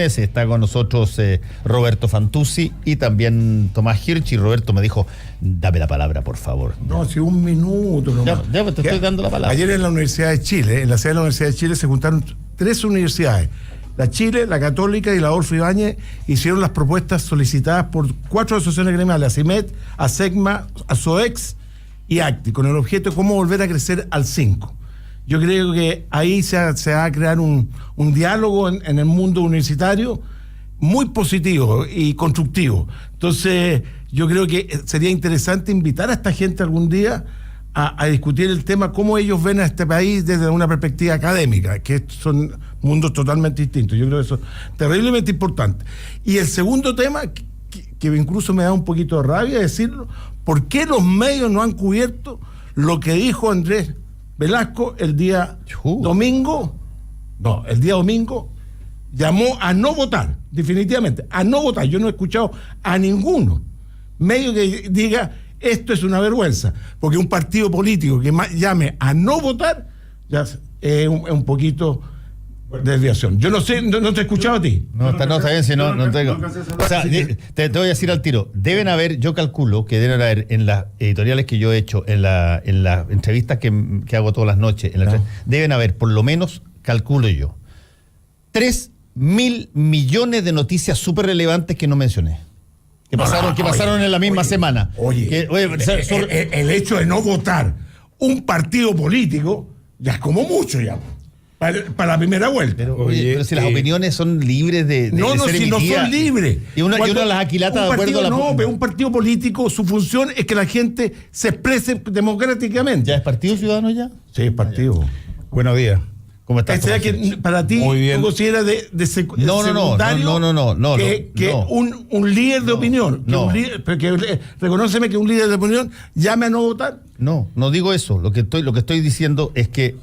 Está con nosotros Roberto Fantuzzi y también Tomás Hirsch. Y Roberto me dijo, dame la palabra, por favor. No, si un minuto nomás. Ya te estoy dando la palabra. Ayer en la Universidad de Chile, en la sede de la Universidad de Chile, se juntaron 3 universidades. La Chile, la Católica y la Adolfo Ibáñez hicieron las propuestas solicitadas por 4 asociaciones gremiales, ACIMED, ASECMA, ASOEX y ACTI, con el objeto de cómo volver a crecer al 5. Yo creo que ahí se va a crear un diálogo en el mundo universitario muy positivo y constructivo. Entonces, yo creo que sería interesante invitar a esta gente algún día a discutir el tema, cómo ellos ven a este país desde una perspectiva académica, que son mundos totalmente distintos. Yo creo que eso es terriblemente importante. Y el segundo tema, que incluso me da un poquito de rabia decirlo, ¿por qué los medios no han cubierto lo que dijo Andrés Velasco el día domingo? No, el día domingo llamó a no votar, definitivamente, a no votar. Yo no he escuchado a ninguno medio que diga esto es una vergüenza, porque un partido político que llame a no votar ya es un poquito de desviación. Yo no sé, no te he escuchado a ti. No, está bien, si no te digo. O sea, te voy a decir al tiro. Deben haber, yo calculo que deben haber en las editoriales que yo he hecho, en las entrevistas que hago todas las noches, deben haber, por lo menos, calculo yo, 3.000 millones de noticias súper relevantes que no mencioné. Que pasaron en la misma semana. El hecho de no votar un partido político ya es como mucho ya. Para la primera vuelta. Pero si las opiniones son libres de no, ser si no son libres. Y una las aquilata de acuerdo a la... No, pero un partido político, su función es que la gente se exprese democráticamente. ¿Ya es partido ciudadano ya? Sí, es partido. Buenos días. ¿Cómo estás? ¿Será que para ti tú consideras secundario que un líder de opinión, reconóceme que un líder de opinión llame a no votar? No digo eso. Lo que estoy diciendo es que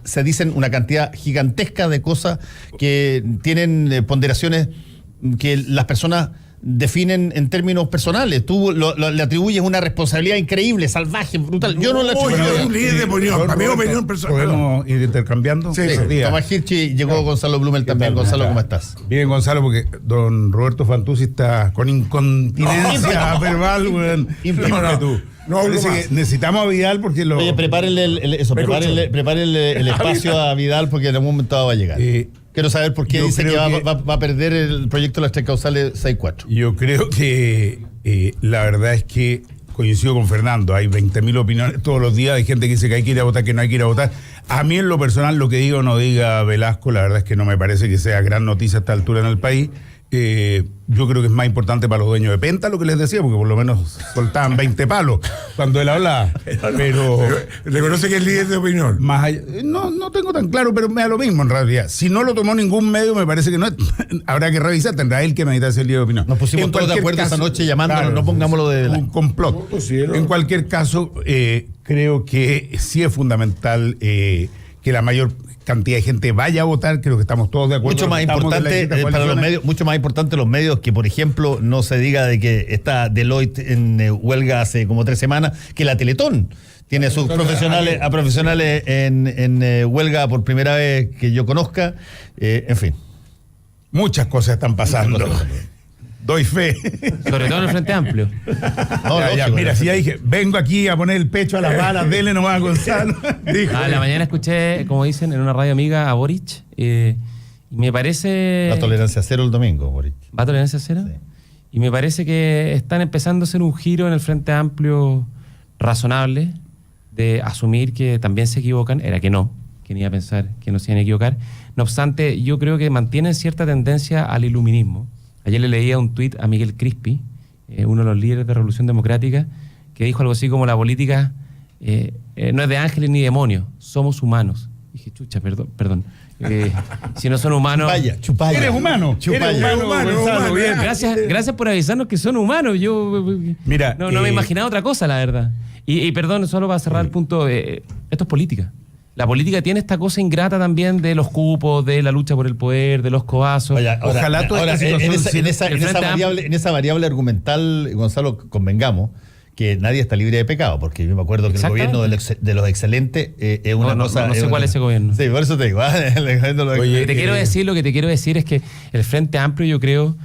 se dicen una cantidad gigantesca de cosas que tienen ponderaciones que las personas definen en términos personales. Tú le atribuyes una responsabilidad increíble, salvaje, brutal. Yo no la atribuyo. Un líder de opinión, para mi opinión personal. ¿Podemos ir intercambiando? Sí. Tomás Hirsch, llegó Gonzalo Blumel también. Gonzalo, ¿cómo estás? Bien, Gonzalo, porque don Roberto Fantuzzi está con incontinencia verbal, weón. Necesitamos a Vidal porque lo... Oye, prepárenle el espacio a Vidal porque en algún momento va a llegar. Quiero saber por qué dice que va a perder el proyecto de las 3 causales 6-4. Yo creo que la verdad es que coincido con Fernando. Hay 20.000 opiniones todos los días. Hay gente que dice que hay que ir a votar, que no hay que ir a votar. A mí en lo personal, lo que diga o no diga Velasco, la verdad es que no me parece que sea gran noticia a esta altura en el país. Yo creo que es más importante para los dueños de Penta lo que les decía, porque por lo menos soltaban 20 palos cuando él hablaba. Pero reconoce que es líder de opinión. Más allá, no tengo tan claro, pero me da lo mismo en realidad. Si no lo tomó ningún medio, me parece que no es, habrá que revisar, tendrá él que meditar ese líder de opinión. Nos pusimos todos de acuerdo esa noche llamándolo, no pongámoslo de un complot. En cualquier caso, creo que sí es fundamental que la mayor cantidad de gente vaya a votar. Creo que estamos todos de acuerdo. Mucho más importante para los medios, mucho más importante los medios que, por ejemplo, no se diga de que está Deloitte en huelga hace como 3 semanas, que la Teletón tiene a sus profesionales en huelga por primera vez que yo conozca. En fin. Muchas cosas están pasando. Doy fe. Sobre todo en el Frente Amplio. Mira, si ya dije, vengo aquí a poner el pecho a las balas, dele nomás a Gonzalo. A la mañana escuché, como dicen, en una radio amiga a Boric, y me parece... La tolerancia cero el domingo, Boric. ¿Va a tolerancia cero? Sí. Y me parece que están empezando a hacer un giro en el Frente Amplio razonable, de asumir que también se equivocan, era que no, que ni iba a pensar que no se iban a equivocar. No obstante, yo creo que mantienen cierta tendencia al iluminismo. Ayer le leía un tuit a Miguel Crispi, uno de los líderes de Revolución Democrática, que dijo algo así como: la política no es de ángeles ni demonios, somos humanos. Y dije, chucha, perdón. Si no son humanos... Chupalla. Eres humano. Eres humano. Bien. Gracias por avisarnos que son humanos. Yo no me imaginaba otra cosa, la verdad. Y perdón, solo para cerrar el punto, esto es política. La política tiene esta cosa ingrata también de los cupos, de la lucha por el poder, de los codazos. Ojalá toda esta situación... En esa variable argumental, Gonzalo, convengamos que nadie está libre de pecado, porque yo me acuerdo que el gobierno de los excelentes es una cosa... No sé cuál es ese gobierno. Sí, por eso te digo. Oye, lo que te quiero decir es que el Frente Amplio, yo creo,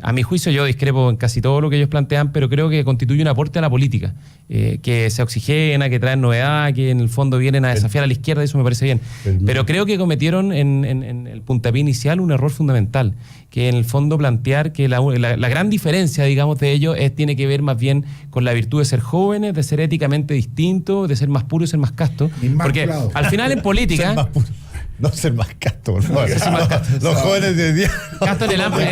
a mi juicio, yo discrepo en casi todo lo que ellos plantean, pero creo que constituye un aporte a la política, que se oxigena, que traen novedad, que en el fondo vienen a desafiar a la izquierda, eso me parece bien. Pero creo que cometieron en el puntapié inicial un error fundamental, que en el fondo plantear que la gran diferencia, digamos, de ellos tiene que ver más bien con la virtud de ser jóvenes, de ser éticamente distintos, de ser más puros y ser más castos. Porque al final en política... No ser más casto, por favor. Los jóvenes de día. Casto en el amplio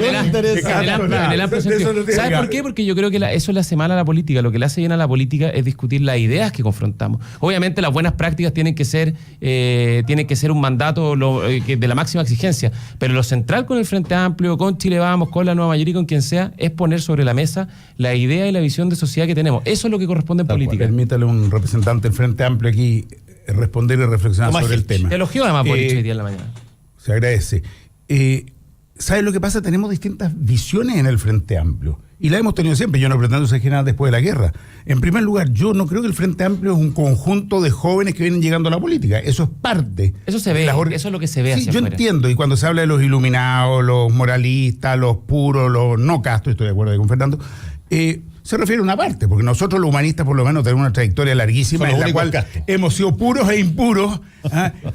sentido. ¿Sabes por qué? Porque yo creo que eso le hace mal a la política. Lo que le hace bien a la política es discutir las ideas que confrontamos. Obviamente las buenas prácticas tienen que ser un mandato de la máxima exigencia. Pero lo central con el Frente Amplio, con Chile Vamos, con la Nueva Mayoría, con quien sea, es poner sobre la mesa la idea y la visión de sociedad que tenemos. Eso es lo que corresponde en política. Permítale un representante del Frente Amplio aquí responder y reflexionar sobre el tema. Elogió además Boric hoy día en la mañana. Se agradece. ¿Sabes lo que pasa? Tenemos distintas visiones en el Frente Amplio. Y la hemos tenido siempre. Yo no pretendo ser general después de la guerra. En primer lugar, yo no creo que el Frente Amplio es un conjunto de jóvenes que vienen llegando a la política. Eso es parte. Eso se ve, eso es lo que se ve hacia yo afuera. Entiendo. Y cuando se habla de los iluminados, los moralistas, los puros, los no castos, estoy de acuerdo con Fernando, se refiere a una parte, porque nosotros los humanistas por lo menos tenemos una trayectoria larguísima en la cual hemos sido puros e impuros,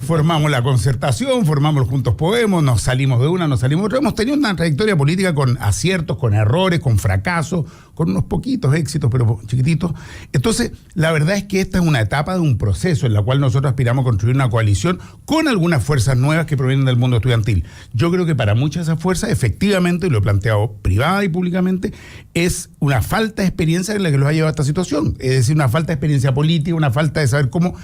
formamos la Concertación, formamos los Juntos Podemos, nos salimos de una, nos salimos de otra, hemos tenido una trayectoria política con aciertos, con errores, con fracasos, con unos poquitos éxitos, pero chiquititos. Entonces, la verdad es que esta es una etapa de un proceso en la cual nosotros aspiramos a construir una coalición con algunas fuerzas nuevas que provienen del mundo estudiantil. Yo creo que para muchas de esas fuerzas, efectivamente, y lo he planteado privada y públicamente, es una falta de experiencia en la que los ha llevado a esta situación. Es decir, una falta de experiencia política, una falta de saber cómo,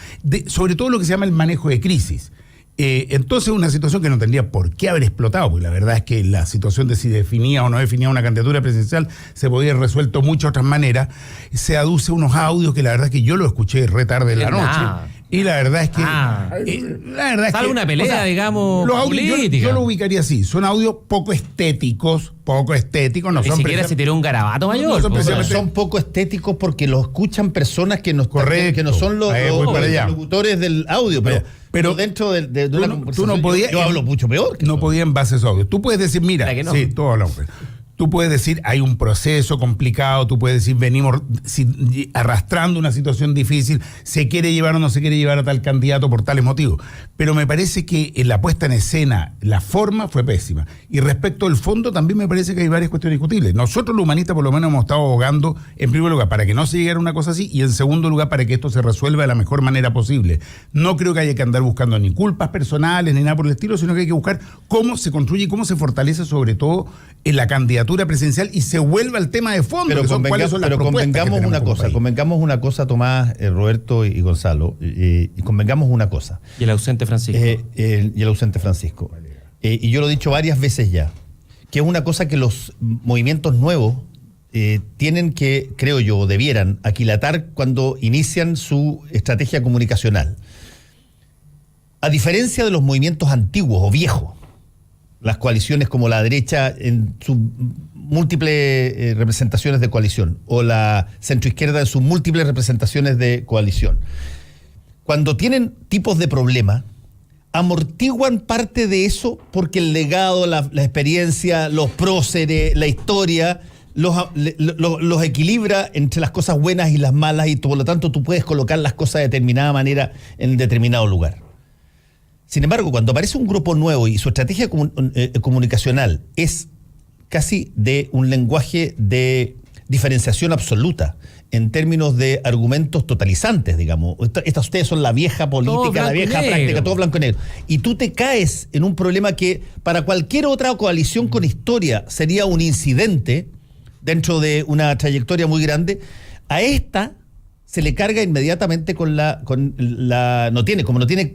sobre todo lo que se llama el manejo de crisis. Entonces, una situación que no tendría por qué haber explotado, porque la verdad es que la situación de si definía o no definía una candidatura presidencial se podía haber resuelto de muchas otras maneras. Se aduce unos audios que la verdad es que yo lo escuché re tarde en la noche. Y la verdad es que... sale una pelea, digamos, política. Yo lo ubicaría así. Son audios poco estéticos. No Ni son siquiera se tiró un garabato mayor. Son poco estéticos porque lo escuchan personas que no son los locutores del audio. Pero dentro de una conversación, yo hablo mucho peor. No podía en base a esos audios. Tú puedes decir, mira, sí, todos hablamos. Tú puedes decir, hay un proceso complicado, tú puedes decir, venimos arrastrando una situación difícil, se quiere llevar o no se quiere llevar a tal candidato por tales motivos. Pero me parece que en la puesta en escena, la forma fue pésima. Y respecto al fondo, también me parece que hay varias cuestiones discutibles. Nosotros los humanistas por lo menos hemos estado abogando, en primer lugar, para que no se llegara a una cosa así, y en segundo lugar, para que esto se resuelva de la mejor manera posible. No creo que haya que andar buscando ni culpas personales, ni nada por el estilo, sino que hay que buscar cómo se construye y cómo se fortalece, sobre todo, en la candidatura presidencial y se vuelva al tema de fondo. Pero convengamos una cosa, Tomás, Roberto y Gonzalo, y convengamos una cosa. Y el ausente Francisco. Y yo lo he dicho varias veces ya, que es una cosa que los movimientos nuevos tienen que, creo yo, debieran aquilatar cuando inician su estrategia comunicacional. A diferencia de los movimientos antiguos o viejos, las coaliciones como la derecha en sus múltiples representaciones de coalición o la centroizquierda en sus múltiples representaciones de coalición. Cuando tienen tipos de problemas, amortiguan parte de eso porque el legado, la experiencia, los próceres, la historia, los equilibra entre las cosas buenas y las malas y por lo tanto tú puedes colocar las cosas de determinada manera en determinado lugar. Sin embargo, cuando aparece un grupo nuevo y su estrategia comunicacional es casi de un lenguaje de diferenciación absoluta en términos de argumentos totalizantes, digamos. Ustedes son la vieja política, la vieja práctica, todo blanco y negro. Y tú te caes en un problema que para cualquier otra coalición con historia sería un incidente dentro de una trayectoria muy grande. A esta se le carga inmediatamente como no tiene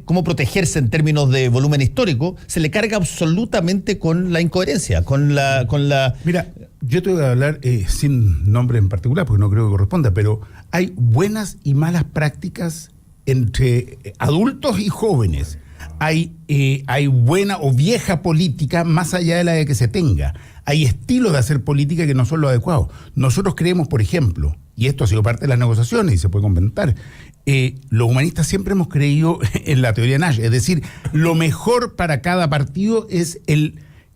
cómo protegerse en términos de volumen histórico, se le carga absolutamente con la incoherencia, con la... Mira, yo te voy a hablar sin nombre en particular, porque no creo que corresponda, pero hay buenas y malas prácticas entre adultos y jóvenes. Hay buena o vieja política más allá de la que se tenga. Hay estilos de hacer política que no son los adecuados. Nosotros creemos, por ejemplo, y esto ha sido parte de las negociaciones y se puede comentar, los humanistas siempre hemos creído en la teoría de Nash, es decir, lo mejor para cada partido es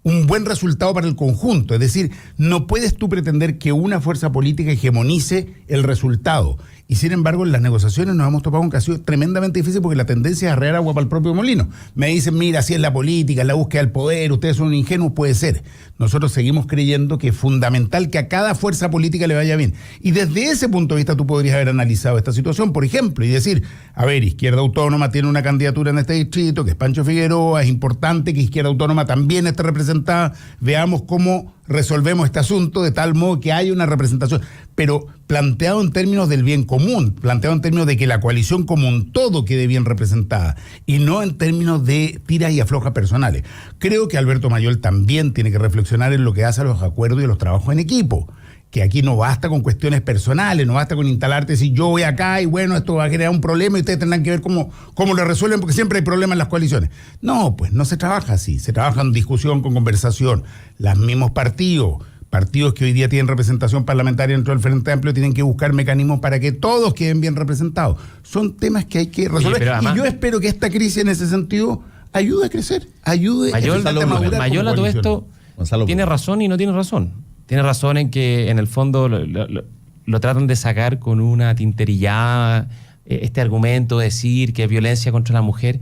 un buen resultado para el conjunto, es decir, no puedes tú pretender que una fuerza política hegemonice el resultado. Y sin embargo, en las negociaciones nos hemos topado con que ha sido tremendamente difícil porque la tendencia es arrear agua para el propio molino. Me dicen, mira, así es la política, es la búsqueda del poder, ustedes son ingenuos, puede ser. Nosotros seguimos creyendo que es fundamental que a cada fuerza política le vaya bien. Y desde ese punto de vista tú podrías haber analizado esta situación, por ejemplo, y decir, a ver, Izquierda Autónoma tiene una candidatura en este distrito, que es Pancho Figueroa, es importante que Izquierda Autónoma también esté representada, veamos cómo resolvemos este asunto de tal modo que haya una representación, pero planteado en términos del bien común, planteado en términos de que la coalición como un todo quede bien representada y no en términos de tiras y aflojas personales. Creo que Alberto Mayol también tiene que reflexionar en lo que hace a los acuerdos y a los trabajos en equipo, que aquí no basta con cuestiones personales, no basta con instalarte y decir yo voy acá y bueno, esto va a generar un problema y ustedes tendrán que ver cómo lo resuelven porque siempre hay problemas en las coaliciones. No, pues no se trabaja así, se trabaja en discusión, con conversación. Los mismos partidos que hoy día tienen representación parlamentaria dentro del Frente Amplio tienen que buscar mecanismos para que todos queden bien representados. Son temas que hay que resolver. Oye, además, y yo espero que esta crisis en ese sentido ayude a crecer, ayude a madurar. Mayol a todo esto tiene razón y no tiene razón. Tiene razón en que en el fondo lo tratan de sacar con una tinterillada, este argumento de decir que es violencia contra la mujer.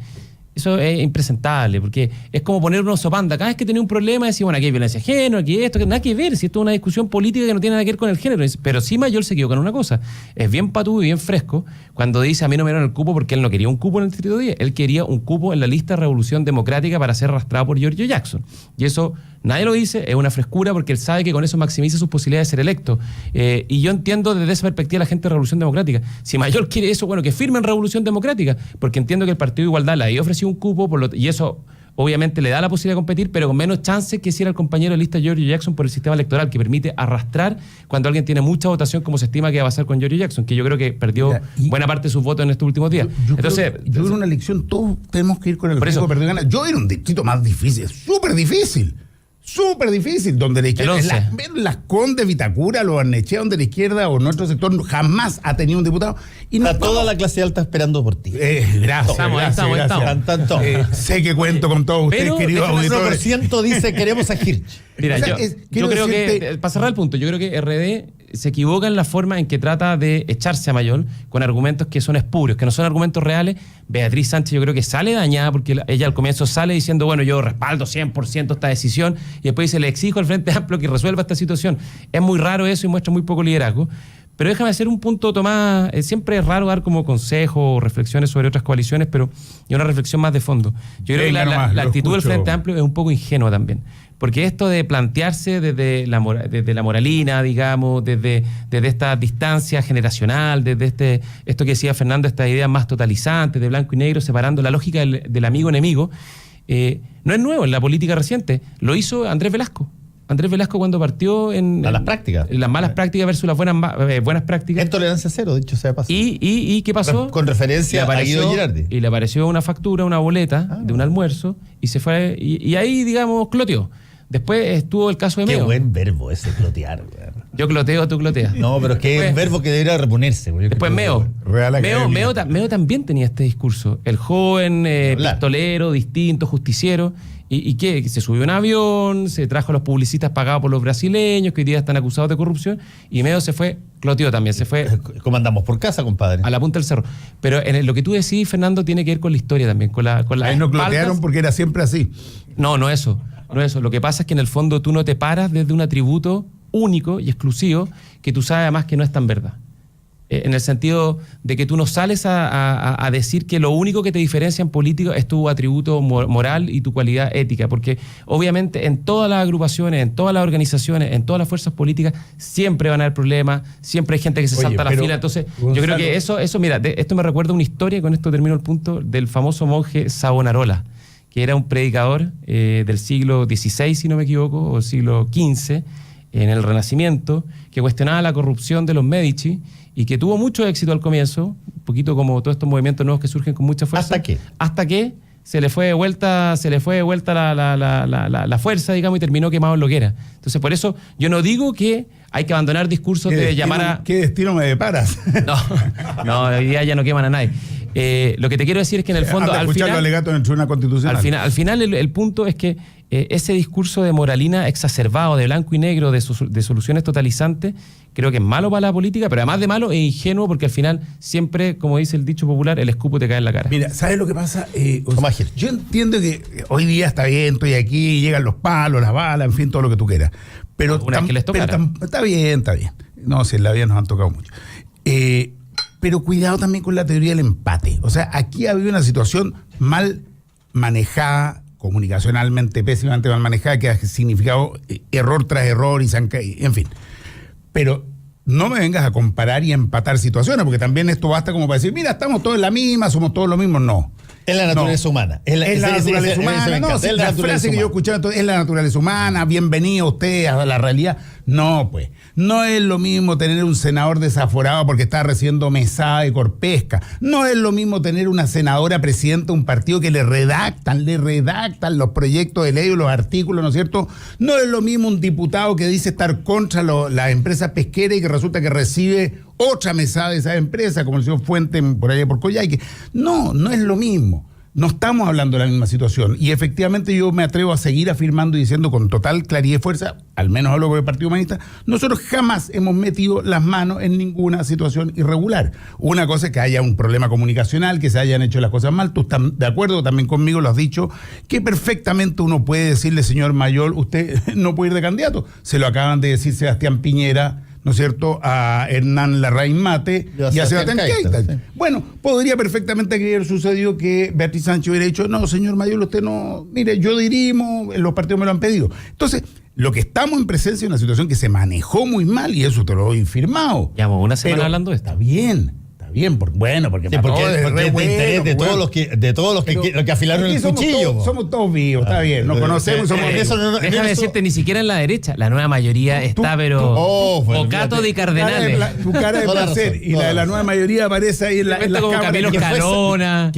Eso es impresentable, porque es como poner un oso panda. Cada vez que tenía un problema, decía, bueno, aquí hay violencia de género, aquí esto, que nada que ver, si esto es una discusión política que no tiene nada que ver con el género. Pero sí Mayol se equivoca en una cosa. Es bien patudo y bien fresco cuando dice, a mí no me dieron el cupo porque él no quería un cupo en el Distrito 10. Él quería un cupo en la lista de Revolución Democrática para ser arrastrado por Giorgio Jackson. Y eso nadie lo dice, es una frescura porque él sabe que con eso maximiza sus posibilidades de ser electo. Y yo entiendo desde esa perspectiva la gente de Revolución Democrática. Si Mayol quiere eso, bueno, que firmen Revolución Democrática, porque entiendo que el Partido de Igualdad le había ofrecido un cupo y eso obviamente le da la posibilidad de competir, pero con menos chances que si era el compañero de lista Giorgio Jackson por el sistema electoral, que permite arrastrar cuando alguien tiene mucha votación, como se estima que va a pasar con Giorgio Jackson, que yo creo que perdió buena parte de sus votos en estos últimos días. Entonces, yo creo una elección, todos tenemos que ir con el riesgo de perder ganas. Yo era un distrito más difícil, súper difícil, donde la izquierda, las Condes, Vitacura, los Barnechea, donde la izquierda o nuestro sector jamás ha tenido un diputado. Y está toda la clase alta esperando por ti. Gracias. Estamos. Sé que cuento con todos ustedes, queridos auditores. El 1% dice queremos a Hirsch. Mira, yo creo que, para cerrar el punto, yo creo que RD se equivoca en la forma en que trata de echarse a Mayol con argumentos que son espurios, que no son argumentos reales. Beatriz Sánchez yo creo que sale dañada porque ella al comienzo sale diciendo, bueno, yo respaldo 100% esta decisión, y después dice, le exijo al Frente Amplio que resuelva esta situación. Es muy raro eso y muestra muy poco liderazgo. Pero déjame hacer un punto, Tomás. Siempre es raro dar como consejo o reflexiones sobre otras coaliciones, pero y una reflexión más de fondo. Yo creo que la actitud del Frente Amplio es un poco ingenua también. Porque esto de plantearse desde la moralina, digamos, desde esta distancia generacional, desde esto que decía Fernando, estas ideas más totalizantes de blanco y negro, separando la lógica del amigo-enemigo, no es nuevo en la política reciente. Lo hizo Andrés Velasco. Andrés Velasco cuando partió en las prácticas. Las malas prácticas versus las buenas prácticas. En tolerancia cero, dicho sea paso. ¿Y qué pasó? Con referencia a Guido Girardi. Y le apareció una factura, una boleta de un almuerzo, y se fue, y ahí, digamos, cloteó. Después estuvo el caso de Meo. Qué buen verbo ese, clotear. Yo cloteo, tú cloteas. No, pero es que es un verbo que debería reponerse. Después Meo. Meo también tenía este discurso. El joven pistolero, distinto, justiciero. ¿Y qué? Se subió a un avión, se trajo a los publicistas pagados por los brasileños, que hoy día están acusados de corrupción, y Meo se fue, cloteó también, se fue... ¿Cómo andamos por casa, compadre? A la punta del cerro. Pero lo que tú decís, Fernando, tiene que ver con la historia también, con la ahí no clotearon porque era siempre así. No eso. Lo que pasa es que en el fondo tú no te paras desde un atributo único y exclusivo que tú sabes además que no es tan verdad. En el sentido de que tú no sales a decir que lo único que te diferencia en política es tu atributo moral y tu cualidad ética, porque obviamente en todas las agrupaciones, en todas las organizaciones, en todas las fuerzas políticas siempre van a haber problemas, siempre hay gente que se salta a la fila. Entonces Gonzalo, yo creo que eso mira, esto me recuerda una historia, y con esto termino el punto, del famoso monje Savonarola, que era un predicador del siglo XVI, si no me equivoco, o siglo XV, en el Renacimiento, que cuestionaba la corrupción de los Medici y que tuvo mucho éxito al comienzo, un poquito como todos estos movimientos nuevos que surgen con mucha fuerza. ¿Hasta qué? Hasta que se le fue de vuelta la fuerza, digamos, y terminó quemado en lo que era. Entonces, por eso yo no digo que hay que abandonar discursos de llamar a... ¿Qué destino me deparas? No, hoy día ya no queman a nadie. Lo que te quiero decir es que en el fondo... Al final, los alegatos en el Tribunal Constitucional. Al final el punto es que ese discurso de moralina exacerbado, de blanco y negro, de soluciones totalizantes, creo que es malo para la política, pero además de malo es ingenuo porque al final siempre, como dice el dicho popular, el escupo te cae en la cara. Mira, ¿sabes lo que pasa? Yo entiendo que hoy día está bien, estoy aquí, llegan los palos, las balas, en fin, todo lo que tú quieras. Pero una vez que les tocara. Está bien. No, si en la vida nos han tocado mucho. Pero cuidado también con la teoría del empate. O sea, aquí ha habido una situación mal manejada, comunicacionalmente pésimamente mal manejada, que ha significado error tras error y en fin. Pero no me vengas a comparar y a empatar situaciones, porque también esto basta como para decir, mira, estamos todos en la misma, somos todos lo mismo. No. Es la naturaleza humana. Es la naturaleza humana. No, si la frase que yo he escuchado es la naturaleza humana, bienvenido usted a la realidad. No, pues. No es lo mismo tener un senador desaforado porque está recibiendo mesada de Corpesca. No es lo mismo tener una senadora presidenta de un partido que le redactan los proyectos de ley o los artículos, ¿no es cierto? No es lo mismo un diputado que dice estar contra las empresas pesqueras y que resulta que recibe otra mesada de esa empresa, como el señor Fuente por allá por Coyhaique. No es lo mismo. No estamos hablando de la misma situación. Y efectivamente yo me atrevo a seguir afirmando y diciendo con total claridad y fuerza, al menos hablo con el Partido Humanista, nosotros jamás hemos metido las manos en ninguna situación irregular. Una cosa es que haya un problema comunicacional, que se hayan hecho las cosas mal. Tú estás de acuerdo también conmigo, lo has dicho, que perfectamente uno puede decirle, señor Mayol, usted no puede ir de candidato. Se lo acaban de decir Sebastián Piñera, ¿no es cierto?, a Hernán Larraín Mate y a Sebastián Keita. Sí. Bueno, podría perfectamente haber sucedido que Beatriz Sánchez hubiera dicho, no, señor Mayol, usted no, mire, yo dirimo, los partidos me lo han pedido. Entonces, lo que estamos en presencia es una situación que se manejó muy mal y eso te lo doy firmado. Llevamos una semana hablando de esto. Está bien, porque sí, porque es de interés de todos los que afilaron el cuchillo. Somos todos vivos, está bien, nos conocemos. Déjame decirte, ni siquiera en la derecha, la nueva mayoría está, pero Ocato de Cardenales. Tu cara de placer y la de la nueva mayoría aparece ahí en las cámaras. Camilo Escalona,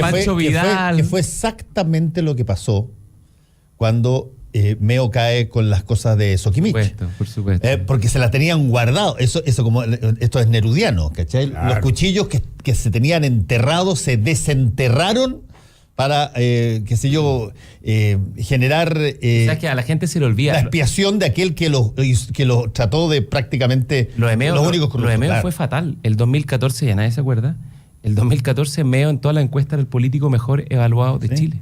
Pancho Vidal. Que fue exactamente lo que pasó cuando Meo cae con las cosas de Soquimich. Por supuesto. Porque se las tenían guardado. Eso como esto es nerudiano, ¿cachai? Claro. Los cuchillos que se tenían enterrados se desenterraron para, generar... ¿Sabes que a la gente se le olvida? La expiación de aquel que los trató de prácticamente los únicos corruptos. Lo de Meo claro. Fue fatal. El 2014, ya nadie se acuerda, el 2014 Meo en toda la encuesta era el político mejor evaluado de Chile.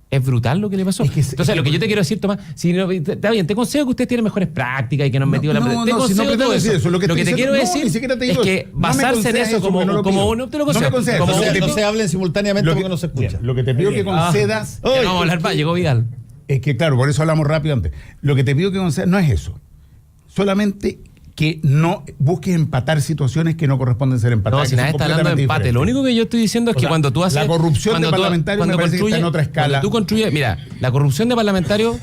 Es brutal lo que le pasó. Entonces, lo que yo te quiero decir, Tomás, está bien, te consejo que usted tiene mejores prácticas y que nos metió la... Te consejo todo eso. Lo que te quiero decir es que basarse en eso como uno te lo consejo. No se hablen simultáneamente porque no se escucha. Lo que te pido que concedas... No vamos a hablar más, llegó Vidal. Es que claro, por eso hablamos rápido antes. Lo que te pido que concedas no es eso. Solamente que no busques empatar situaciones que no corresponden ser empatadas. No, si nadie está hablando de empate. Lo único que yo estoy diciendo es que cuando tú haces... La corrupción de parlamentarios me parece que está en otra escala. Cuando tú construyes... Mira, la corrupción de parlamentarios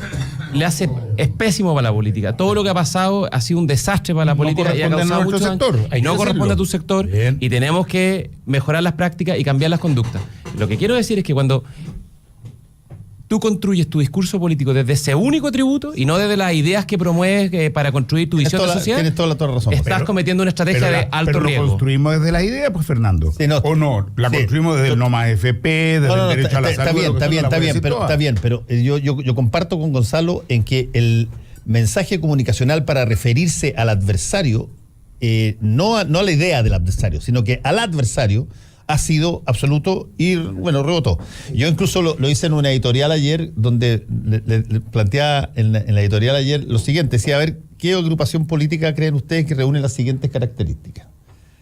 es pésimo para la política. Todo lo que ha pasado ha sido un desastre para la política y ha causado mucho daño. No corresponde a tu sector. Bien. Y tenemos que mejorar las prácticas y cambiar las conductas. Lo que quiero decir es que cuando tú construyes tu discurso político desde ese único tributo y no desde las ideas que promueves para construir tu visión de sociedad, tienes toda la razón. Estás cometiendo una estrategia de alto riesgo. Pero lo construimos desde las ideas, pues, Fernando. Sí, ¿o no? La construimos desde el no más FP, desde el derecho a la salud. Está bien, pero yo comparto con Gonzalo en que el mensaje comunicacional para referirse al adversario, no a la idea del adversario, sino que al adversario, ha sido absoluto y, rebotó. Yo incluso lo hice en una editorial ayer, donde le planteaba en la editorial ayer lo siguiente, decía, a ver, ¿qué agrupación política creen ustedes que reúne las siguientes características?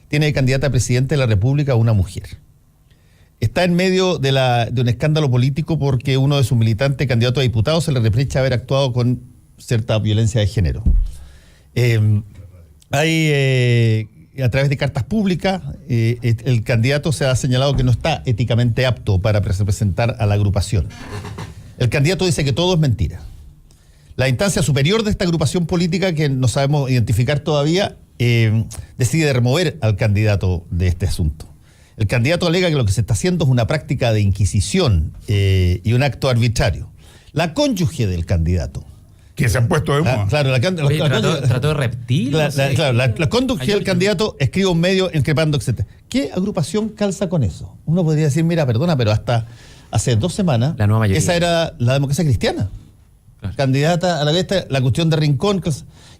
Tiene de candidata a presidente de la República a una mujer. Está en medio de un escándalo político porque uno de sus militantes, candidato a diputado, se le reprocha haber actuado con cierta violencia de género. A través de cartas públicas, el candidato se ha señalado que no está éticamente apto para representar a la agrupación. El candidato dice que todo es mentira. La instancia superior de esta agrupación política, que no sabemos identificar todavía, decide remover al candidato de este asunto. El candidato alega que lo que se está haciendo es una práctica de inquisición y un acto arbitrario. La cónyuge del candidato, Que se han puesto de moda. claro, Oye, trató de reptil. no sé. la cónyuge del candidato escribe un medio increpando, etc. ¿Qué agrupación calza con eso? Uno podría decir, mira, perdona, pero hasta hace 2 semanas, La nueva mayoría. esa era la democracia cristiana. Claro. Candidata a la vez, la cuestión de Rincón,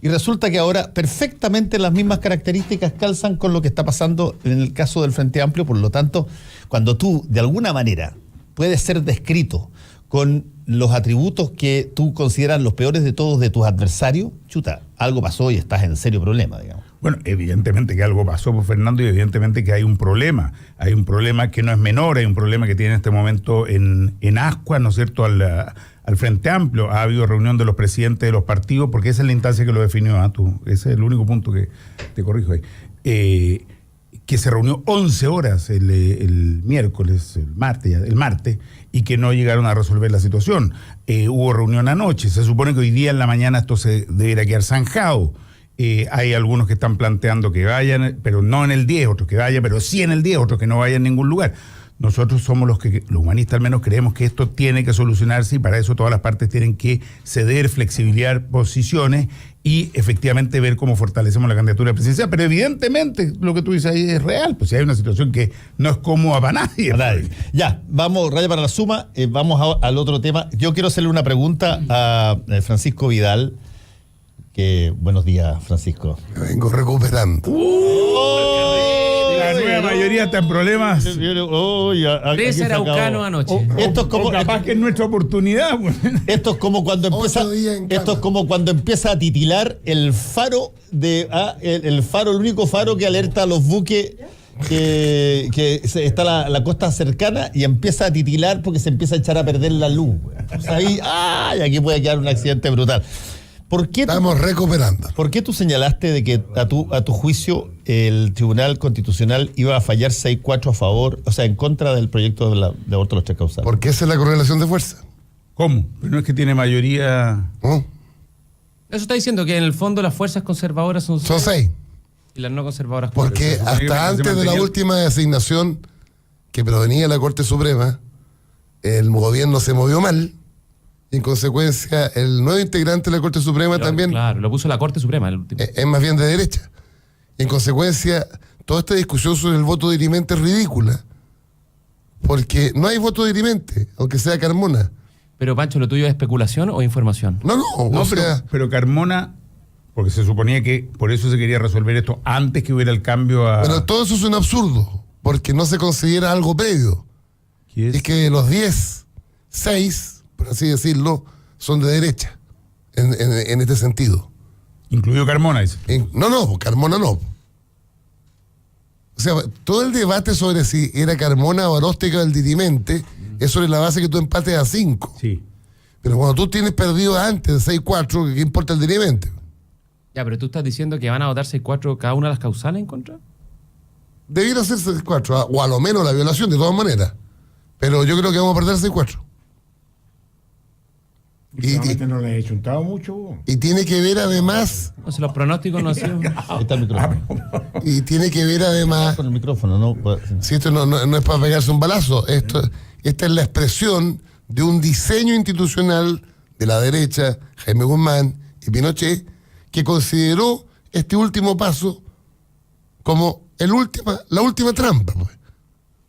y resulta que ahora perfectamente las mismas características calzan con lo que está pasando en el caso del Frente Amplio. Por lo tanto, cuando tú de alguna manera puedes ser descrito con los atributos que tú consideras los peores de todos de tus adversarios, chuta, algo pasó y estás en serio problema, digamos. Bueno, evidentemente que algo pasó por Fernando y evidentemente que hay un problema. Hay un problema que no es menor, hay un problema que tiene en este momento en Ascua, ¿no es cierto?, al Frente Amplio. Ha habido reunión de los presidentes de los partidos, porque esa es la instancia que lo definió, tú. Ese es el único punto que te corrijo ahí. Que se reunió 11 horas el miércoles, el martes, y que no llegaron a resolver la situación. Hubo reunión anoche, se supone que hoy día en la mañana esto se debería quedar zanjado. Hay algunos que están planteando que vayan, pero no en el 10, otros que vayan, pero sí en el 10, otros que no vayan en ningún lugar. Nosotros somos los humanistas al menos creemos que esto tiene que solucionarse y para eso todas las partes tienen que ceder, flexibilizar posiciones y efectivamente ver cómo fortalecemos la candidatura presidencial. Pero evidentemente lo que tú dices ahí es real, pues si hay una situación que no es cómoda para nadie. Ya, vamos, raya para la suma, vamos al otro tema. Yo quiero hacerle una pregunta a Francisco Vidal. Buenos días, Francisco. Me vengo recuperando. La nueva mayoría está en problemas. Tres araucanos anoche. Esto es como, capaz que es nuestra oportunidad. Pues. Esto es como cuando empieza a titilar el faro el único faro que alerta a los buques que está la costa cercana y empieza a titilar porque se empieza a echar a perder la luz. O sea, ahí, aquí puede quedar un accidente brutal. Estamos recuperando. ¿Por qué tú señalaste de que a tu juicio el Tribunal Constitucional iba a fallar 6-4 a favor, o sea, en contra del proyecto de aborto de los 3 causales? Porque esa es la correlación de fuerza. ¿Cómo? Pero no es que tiene mayoría. ¿No? Eso está diciendo que en el fondo las fuerzas conservadoras son 6. y las no conservadoras 4. Porque hasta antes de la última designación que provenía de la Corte Suprema, el gobierno se movió mal. Y en consecuencia, el nuevo integrante de la Corte Suprema también. Claro, lo puso la Corte Suprema el último. Es más bien de derecha. Y en consecuencia, toda esta discusión sobre el voto dirimente es ridícula. Porque no hay voto dirimente, aunque sea Carmona. Pero, Pancho, ¿lo tuyo es especulación o información? No, pero Carmona, porque se suponía que por eso se quería resolver esto antes que hubiera el cambio a. Pero todo eso es un absurdo, porque no se considera algo previo. ¿Qué es? Que los 6, por así decirlo, son de derecha, en este sentido. Incluido Carmona, dice. No, Carmona no. O sea, todo el debate sobre si era Carmona o Aróstica el dirimente es sobre la base que tú empates a 5. Sí. Pero cuando tú tienes perdido antes de 6-4, ¿qué importa el dirimente? Ya, pero tú estás diciendo que van a votar 6-4 cada una de las causales en contra. Debiera ser 6-4, o a lo menos la violación, de todas maneras. Pero yo creo que vamos a perder 6-4. Últimamente no le he chuntado mucho. Y tiene que ver además. No sé, los pronósticos no han sido. Ahí está el micrófono. Y tiene que ver además. Con el micrófono, ¿no? Si esto no es para pegarse un balazo, esta es la expresión de un diseño institucional de la derecha, Jaime Guzmán y Pinochet, que consideró este último paso como la última trampa. Pues.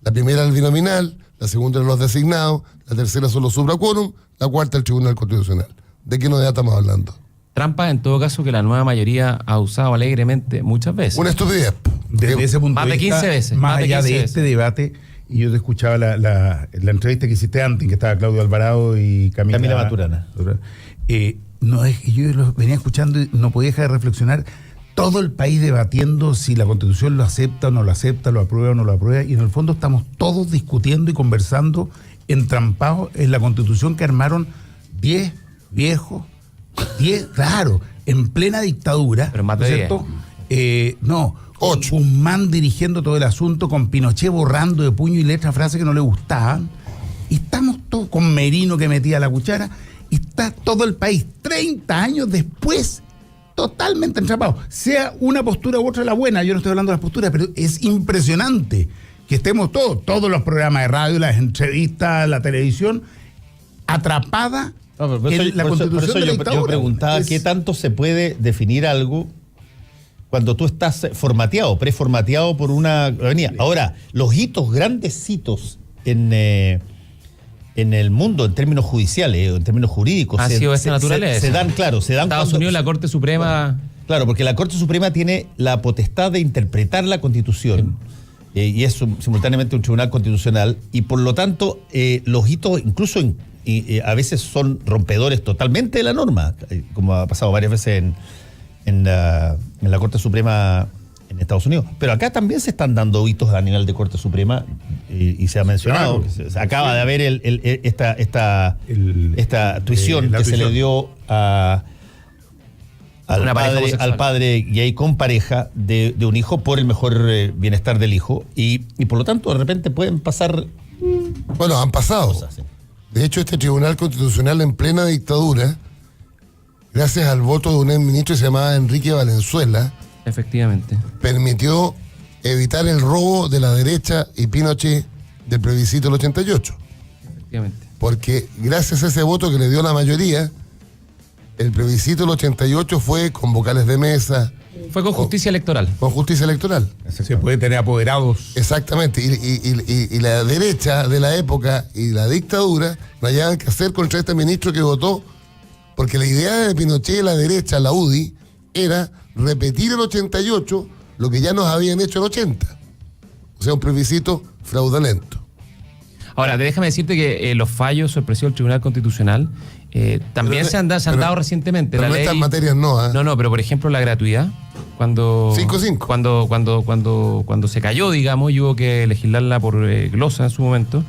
La primera el binominal, la segunda los designados, la tercera son los supraquórum, la cuarta el Tribunal Constitucional. ¿De qué novedad estamos hablando? Trampa, en todo caso, que la nueva mayoría ha usado alegremente muchas veces. Una estupidez. Desde ese punto Más de 15 veces. Más allá de este debate, y yo te escuchaba la entrevista que hiciste antes, que estaba Claudio Alvarado y Camila Maturana. Yo lo venía escuchando y no podía dejar de reflexionar. Todo el país debatiendo si la Constitución lo acepta o no lo acepta, lo aprueba o no lo aprueba, y en el fondo estamos todos discutiendo y conversando entrampados en la Constitución que armaron 10 viejos, 10 raros, en plena dictadura. Pero más de 10. No, 8. Guzmán dirigiendo todo el asunto, con Pinochet borrando de puño y letra frases que no le gustaban, y estamos todos con Merino que metía la cuchara, y está todo el país 30 años después totalmente entrapado. Sea una postura u otra la buena, yo no estoy hablando de las posturas, pero es impresionante que estemos todos los programas de radio, las entrevistas, la televisión, atrapada en la constitución de la dictadura. Yo preguntaba qué tanto se puede definir algo cuando tú estás formateado, preformateado por una avenida. Ahora, los hitos, grandes hitos en el mundo, en términos judiciales, en términos jurídicos, se dan. Estados Unidos, la Corte Suprema. Claro, porque la Corte Suprema tiene la potestad de interpretar la Constitución. Y es simultáneamente un tribunal constitucional, y por lo tanto los hitos incluso a veces son rompedores totalmente de la norma, como ha pasado varias veces en la Corte Suprema en Estados Unidos. Pero acá también se están dando hitos a nivel de Corte Suprema, y se ha mencionado, claro, que se acaba de haber esta tuición que se le dio al padre gay con pareja de un hijo por el mejor bienestar del hijo, y por lo tanto de repente pueden pasar. Bueno, han pasado cosas, sí. De hecho, este Tribunal Constitucional en plena dictadura, gracias al voto de un exministro que se llamaba Enrique Valenzuela, efectivamente, permitió evitar el robo de la derecha y Pinochet del plebiscito del 88. Efectivamente. Porque gracias a ese voto que le dio la mayoría, el plebiscito del 88 fue con vocales de mesa. Fue con justicia electoral. Con justicia electoral. Se puede tener apoderados. Exactamente. Y la derecha de la época y la dictadura no hallaban que hacer contra este ministro que votó, porque la idea de Pinochet y la derecha, la UDI, era repetir el 88 lo que ya nos habían hecho el 80. O sea, un plebiscito fraudulento. Ahora, déjame decirte que los fallos sorpresivos del Tribunal Constitucional también se han dado recientemente. Pero la ley, estas materias no, ¿eh? No, pero por ejemplo la gratuidad, cuando 5-5. cuando se cayó, digamos, y hubo que legislarla por glosa en su momento,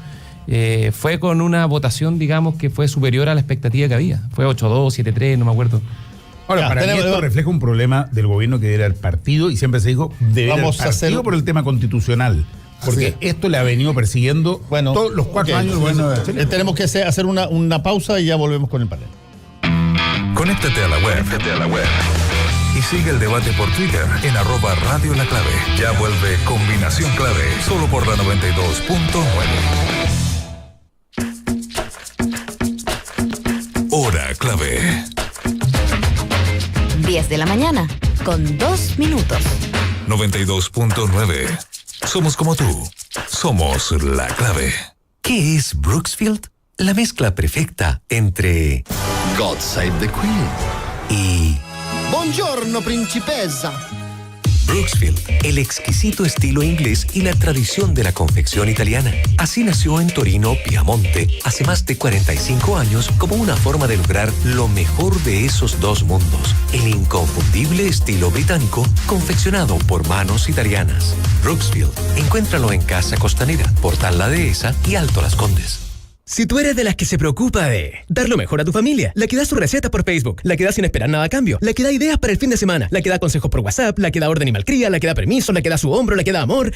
fue con una votación, digamos, que fue superior a la expectativa que había. Fue 8-2, 7-3, no me acuerdo. Ahora, para mí esto refleja un problema del gobierno que era el partido, y siempre se dijo, vamos a hacerlo por el tema constitucional. Porque esto le ha venido persiguiendo todos los 4 años. Tenemos que hacer una pausa y ya volvemos con el panel. Conéctate a la web. Y sigue el debate por Twitter en @Radio La Clave. Ya vuelve Combinación Clave, solo por la 92.9. Hora Clave. 10 de la mañana, con 2 minutos. 92.9. Somos como tú. Somos La Clave. ¿Qué es Brooksfield? La mezcla perfecta entre God Save the Queen y Buongiorno, principessa. Brooksfield, el exquisito estilo inglés y la tradición de la confección italiana. Así nació en Torino, Piamonte, hace más de 45 años, como una forma de lograr lo mejor de esos dos mundos. El inconfundible estilo británico, confeccionado por manos italianas. Brooksfield, encuéntralo en Casa Costanera, Portal La Dehesa y Alto Las Condes. Si tú eres de las que se preocupa de dar lo mejor a tu familia, la que da su receta por Facebook, la que da sin esperar nada a cambio, la que da ideas para el fin de semana, la que da consejos por WhatsApp, la que da orden y malcría, la que da permiso, la que da su hombro, la que da amor,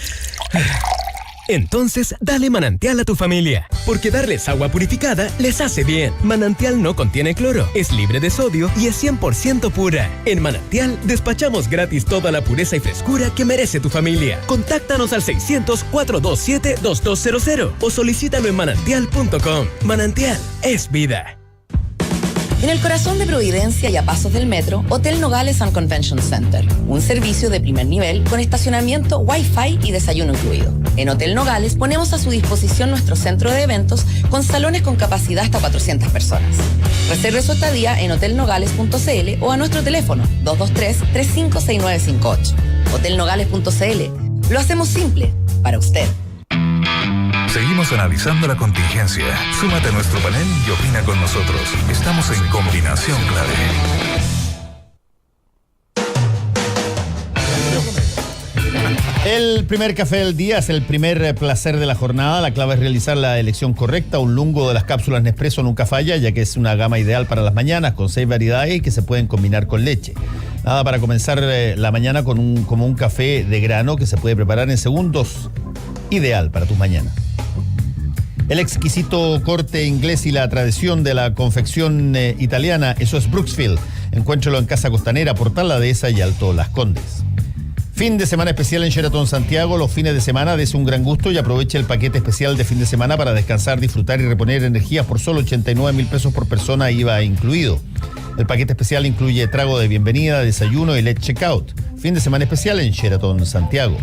entonces dale Manantial a tu familia, porque darles agua purificada les hace bien. Manantial no contiene cloro, es libre de sodio y es 100% pura. En Manantial despachamos gratis toda la pureza y frescura que merece tu familia. Contáctanos al 600-427-2200 o solicítalo en manantial.com. Manantial es vida. En el corazón de Providencia y a pasos del metro, Hotel Nogales and Convention Center. Un servicio de primer nivel con estacionamiento, Wi-Fi y desayuno incluido. En Hotel Nogales ponemos a su disposición nuestro centro de eventos con salones con capacidad hasta 400 personas. Reserve su estadía en hotelnogales.cl o a nuestro teléfono 223-356958. Hotelnogales.cl. Lo hacemos simple para usted. Seguimos analizando la contingencia. Súmate a nuestro panel y opina con nosotros. Estamos en Combinación Clave. El primer café del día es el primer placer de la jornada. La clave es realizar la elección correcta. Un lungo de las cápsulas Nespresso nunca falla, ya que es una gama ideal para las mañanas, con 6 variedades y que se pueden combinar con leche. Nada para comenzar la mañana como un café de grano que se puede preparar en segundos. Ideal para tus mañanas. El exquisito corte inglés y la tradición de la confección italiana, eso es Brooksfield. Encuéntralo en Casa Costanera, Portal La Dehesa y Alto Las Condes. Fin de semana especial en Sheraton Santiago. Los fines de semana dese un gran gusto y aproveche el paquete especial de fin de semana para descansar, disfrutar y reponer energías por solo 89.000 pesos por persona, IVA incluido. El paquete especial incluye trago de bienvenida, desayuno y late checkout. Fin de semana especial en Sheraton Santiago.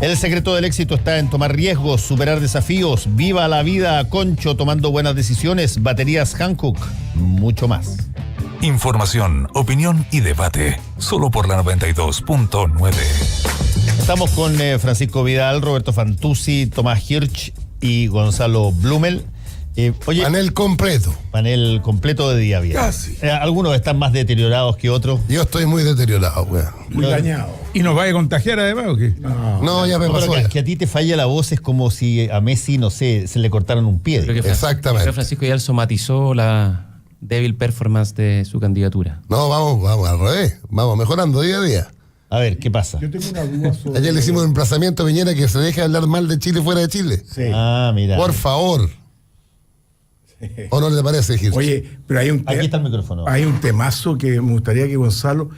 El secreto del éxito está en tomar riesgos, superar desafíos. Viva la vida, Concho, tomando buenas decisiones. Baterías Hankook, mucho más. Información, opinión y debate. Solo por la 92.9. Estamos con Francisco Vidal, Roberto Fantuzzi, Tomás Hirsch y Gonzalo Blumel. Oye, Panel completo. Panel completo de día viernes. Casi. Algunos están más deteriorados que otros. Yo estoy muy deteriorado, weón. Muy dañado. ¿Y nos vaya a contagiar además o qué? No, ya me No, pasó. pero ya. que a ti te falla la voz es como si a Messi, no sé, se le cortaran un pie. Creo que Exactamente. Francisco Vidal somatizó la débil performance de su candidatura. No, vamos al revés. Vamos mejorando día a día. A ver, ¿qué pasa? Yo tengo una duda sobre... Ayer le hicimos un emplazamiento a Piñera que se deje hablar mal de Chile fuera de Chile. Sí. Ah, mira. Por favor. ¿O no le parece, Gil? Oye, pero hay un Aquí está el micrófono. Hay un temazo que me gustaría que Gonzalo,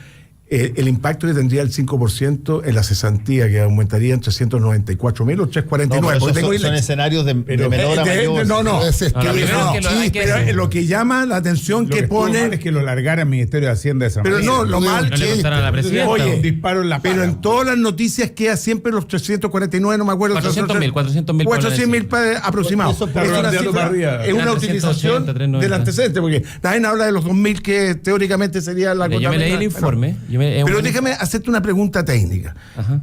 el impacto que tendría el 5% en la cesantía, que aumentaría en 394.000 o 349. No, pero porque esos tengo son escenarios de menor a mayor. no. Es esto. No, lo primero es que lo- hay que Pero decir. lo que llama la atención Lo que estuvo mal pone... es que lo largara el Ministerio de Hacienda de esa Pero manera. no, lo mal No le chiste. contaron a la presidenta. Oye, un disparo en la pero paga. en todas las noticias queda siempre los 349, no me acuerdo. 400.000, 400.000 400.000 aproximados. Eso Es por una redondeando para cifra, arriba. es una Eran utilización 380, del antecedente, porque nadie habla de los 2.000 que teóricamente sería la Yo me leí el informe. Pero déjame hacerte una pregunta técnica. Ajá.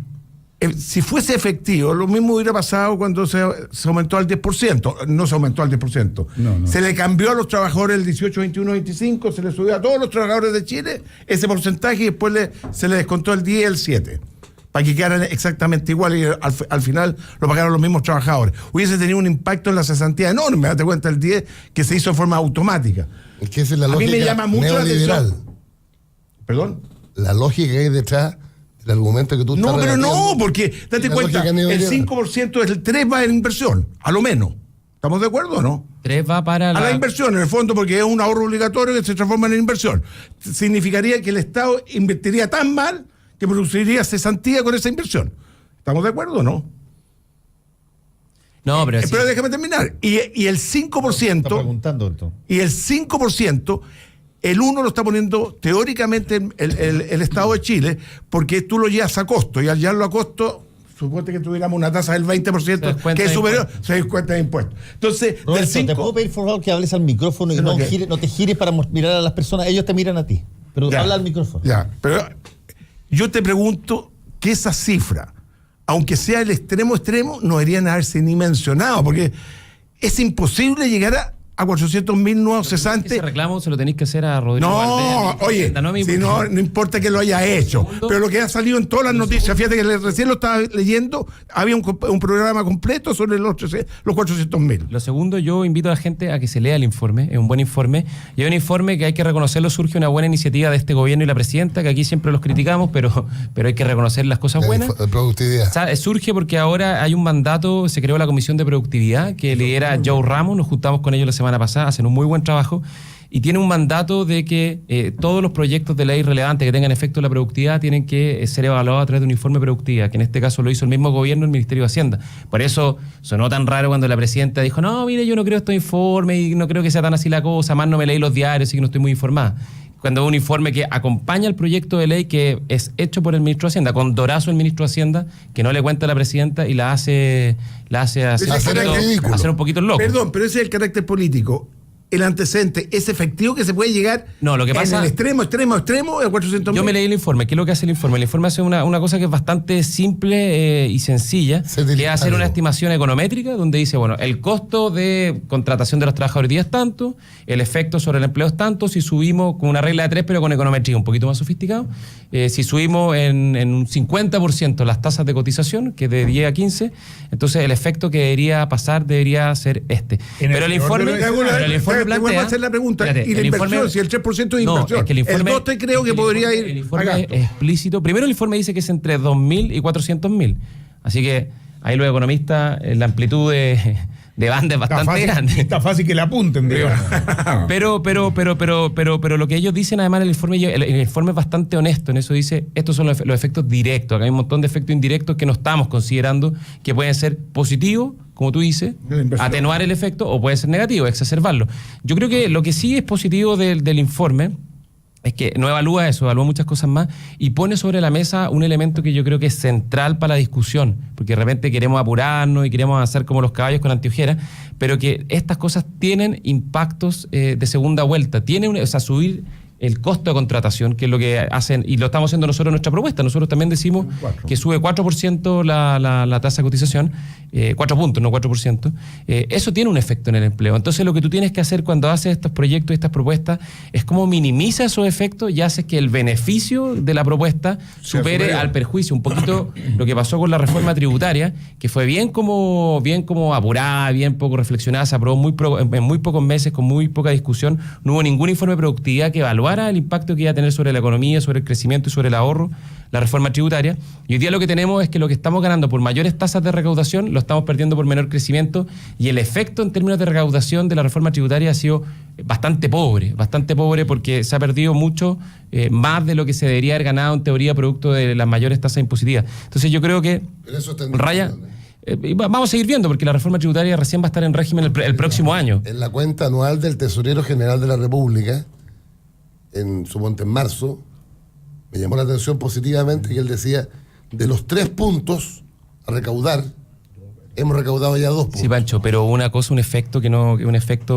Si fuese efectivo, lo mismo hubiera pasado cuando se aumentó al 10%. No se aumentó al 10%. No. Se le cambió a los trabajadores el 18, 21, 25, se le subió a todos los trabajadores de Chile ese porcentaje y después se le descontó el 10 y el 7. Para que quedaran exactamente igual y al final lo pagaron los mismos trabajadores. Hubiese tenido un impacto en la cesantía enorme, date cuenta, el 10 que se hizo de forma automática. Es que esa es la A mí lógica me llama mucho la neoliberal. atención. ¿Perdón? La lógica que hay detrás del argumento que tú estás No, pero no, rebatiendo. porque date La cuenta, lógica el neoliberal. 5% es el 3 va en inversión, a lo menos. ¿Estamos de acuerdo o no? 3 va para A la inversión, en el fondo, porque es un ahorro obligatorio que se transforma en inversión. Significaría que el Estado invertiría tan mal que produciría cesantía con esa inversión. ¿Estamos de acuerdo o no? No, pero sí. Pero déjame terminar. Y el Está 5%, preguntando esto. y el 5%, el 1 lo está poniendo teóricamente el Estado de Chile, porque tú lo llevas a costo, y al llevarlo a costo, suponte que tuviéramos una tasa del 20%, que es superior, se descuenta de impuestos. Entonces, Roberto, del ¿te 5... puedo pedir por favor que hables al micrófono y Sí, no, ok. no te gires para mirar a las personas? Ellos te miran a ti, pero Ya. habla al micrófono. Ya, pero yo te pregunto que esa cifra, aunque sea el extremo, no deberían haberse ni mencionado, porque es imposible llegar a 400.000 nuevos cesantes. Ese reclamo se lo tenéis que hacer a Rodrigo No, Valdés, oye, no a mí, si porque- no importa que lo haya hecho, pero lo que ha salido en todas las noticias, fíjate que recién lo estaba leyendo, había un programa completo sobre los 400.000. Lo segundo, yo invito a la gente a que se lea el informe, es un buen informe, y es un informe que hay que reconocerlo, surge una buena iniciativa de este gobierno y la presidenta, que aquí siempre los criticamos, pero hay que reconocer las cosas buenas. Productividad. Surge porque ahora hay un mandato, se creó la Comisión de Productividad que lidera Joe Ramos, nos juntamos con ellos la semana pasada, hacen un muy buen trabajo y tiene un mandato de que todos los proyectos de ley relevantes que tengan efecto en la productividad tienen que ser evaluados a través de un informe de productividad, que en este caso lo hizo el mismo gobierno, el Ministerio de Hacienda. Por eso sonó tan raro cuando la presidenta dijo, no, mire, yo no creo estos informes y no creo que sea tan así la cosa, más no me leí los diarios, así que no estoy muy informada. Cuando un informe que acompaña el proyecto de ley que es hecho por el ministro de Hacienda, con Dorazo el ministro de Hacienda, que no le cuenta a la presidenta y la hace hacer un poquito el loco. Perdón, pero ese es el carácter político. El antecedente es efectivo que se puede llegar No, lo que pasa- en el extremo a 400.000. Yo me leí el informe. ¿Qué es lo que hace el informe? El informe hace una cosa que es bastante simple y sencilla, que es hacer una estimación econométrica donde dice, bueno, el costo de contratación de los trabajadores hoy día es tanto, el efecto sobre el empleo es tanto, si subimos con una regla de 3 pero con econometría un poquito más sofisticado, si subimos en un 50% las tasas de cotización, que es de 10 a 15, entonces el efecto que debería pasar debería ser este. En Pero el informe Te vuelvo a plantea... hacer la pregunta. Espérate, ¿Y la el inversión? informe- Si el 3% es No, inversión. es que el informe... 2 te creo que podría ir El a informe gasto. es explícito. Primero el informe dice que es entre 2.000 y 400.000. Así que ahí los economistas, la amplitud de de banda es bastante grande. Está fácil que le apunten, digamos. Pero lo que ellos dicen además en el informe es bastante honesto. En eso dice, estos son los efectos directos. Acá hay un montón de efectos indirectos que no estamos considerando, que pueden ser positivos, como tú dices, atenuar el efecto, o puede ser negativo, exacerbarlo. Yo creo que lo que sí es positivo del informe es que no evalúa eso, evalúa muchas cosas más y pone sobre la mesa un elemento que yo creo que es central para la discusión, porque de repente queremos apurarnos y queremos avanzar como los caballos con anteojeras, pero que estas cosas tienen impactos de segunda vuelta, subir el costo de contratación, que es lo que hacen, y lo estamos haciendo nosotros en nuestra propuesta. Nosotros también decimos que sube 4% la tasa de cotización, 4 puntos, no 4%. Eso tiene un efecto en el empleo. Entonces, lo que tú tienes que hacer cuando haces estos proyectos y estas propuestas es cómo minimiza esos efectos y haces que el beneficio de la propuesta supere al perjuicio. Un poquito lo que pasó con la reforma tributaria, que fue bien como apurada, bien poco reflexionada, se aprobó en muy pocos meses, con muy poca discusión. No hubo ningún informe de productividad que evaluara el impacto que iba a tener sobre la economía, sobre el crecimiento y sobre el ahorro, la reforma tributaria. Y hoy día lo que tenemos es que lo que estamos ganando por mayores tasas de recaudación lo estamos perdiendo por menor crecimiento, y el efecto en términos de recaudación de la reforma tributaria ha sido bastante pobre porque se ha perdido mucho más de lo que se debería haber ganado en teoría producto de las mayores tasas impositivas. Entonces yo creo que Raya... vamos a seguir viendo, porque la reforma tributaria recién va a estar en régimen el próximo año. En la cuenta anual del Tesorero General de la República, en su monte en marzo, me llamó la atención positivamente que él decía, de los 3 puntos a recaudar, hemos recaudado ya 2 puntos. Sí, Pancho, pero una cosa, un efecto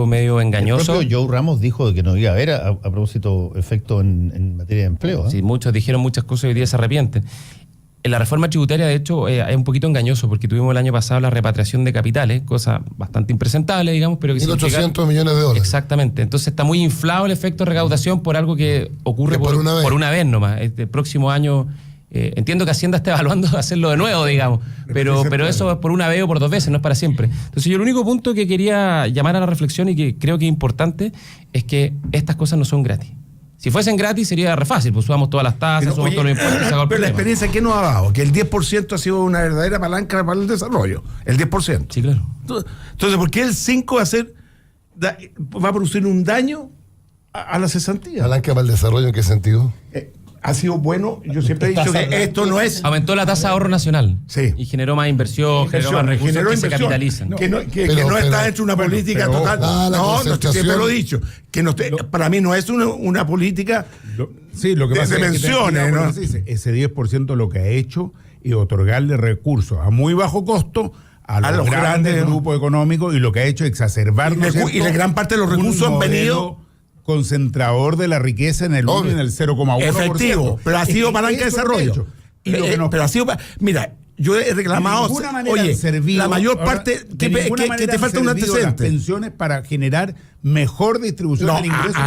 medio engañoso. El propio Joe Ramos dijo que no iba a haber a propósito efecto en materia de empleo. Sí, muchos dijeron muchas cosas y hoy día se arrepienten. En la reforma tributaria, de hecho, es un poquito engañoso, porque tuvimos el año pasado la repatriación de capitales, cosa bastante impresentable, digamos, pero que 1.800 millones de dólares. Exactamente. Entonces está muy inflado el efecto de recaudación por algo que ocurre por una vez nomás. El próximo año, entiendo que Hacienda está evaluando hacerlo de nuevo, digamos, pero eso es por una vez o por 2 veces, no es para siempre. Entonces yo el único punto que quería llamar a la reflexión y que creo que es importante es que estas cosas no son gratis. Si fuesen gratis sería re fácil, pues subamos todas las tasas, subamos todos los impuestos. Pero la experiencia que nos ha dado, que el 10% ha sido una verdadera palanca para el desarrollo. El 10%. Sí, claro. Entonces, ¿por qué el 5 va a producir un daño a la cesantía? ¿Palanca para el desarrollo en qué sentido? Ha sido bueno, yo siempre he dicho que esto no es... Aumentó la tasa de ahorro nacional. Sí. Y generó más inversión, generó más recursos que se capitalizan. Que no está hecho una política total. Siempre lo he dicho. Para mí no es una política lo que pasa de menciones. ¿No? Ese 10% lo que ha hecho es otorgarle recursos a muy bajo costo a los grandes grupos económicos, y lo que ha hecho es exacerbar. Y la gran parte de los recursos han venido... concentrador de la riqueza en el 1 y en el 0,1%. Efectivo, pero ha sido palanca de desarrollo. Pero ha sido... Mira, yo he reclamado... Oye, la mayor parte... Que te falta un antecedente. Las pensiones para generar mejor distribución del ingreso.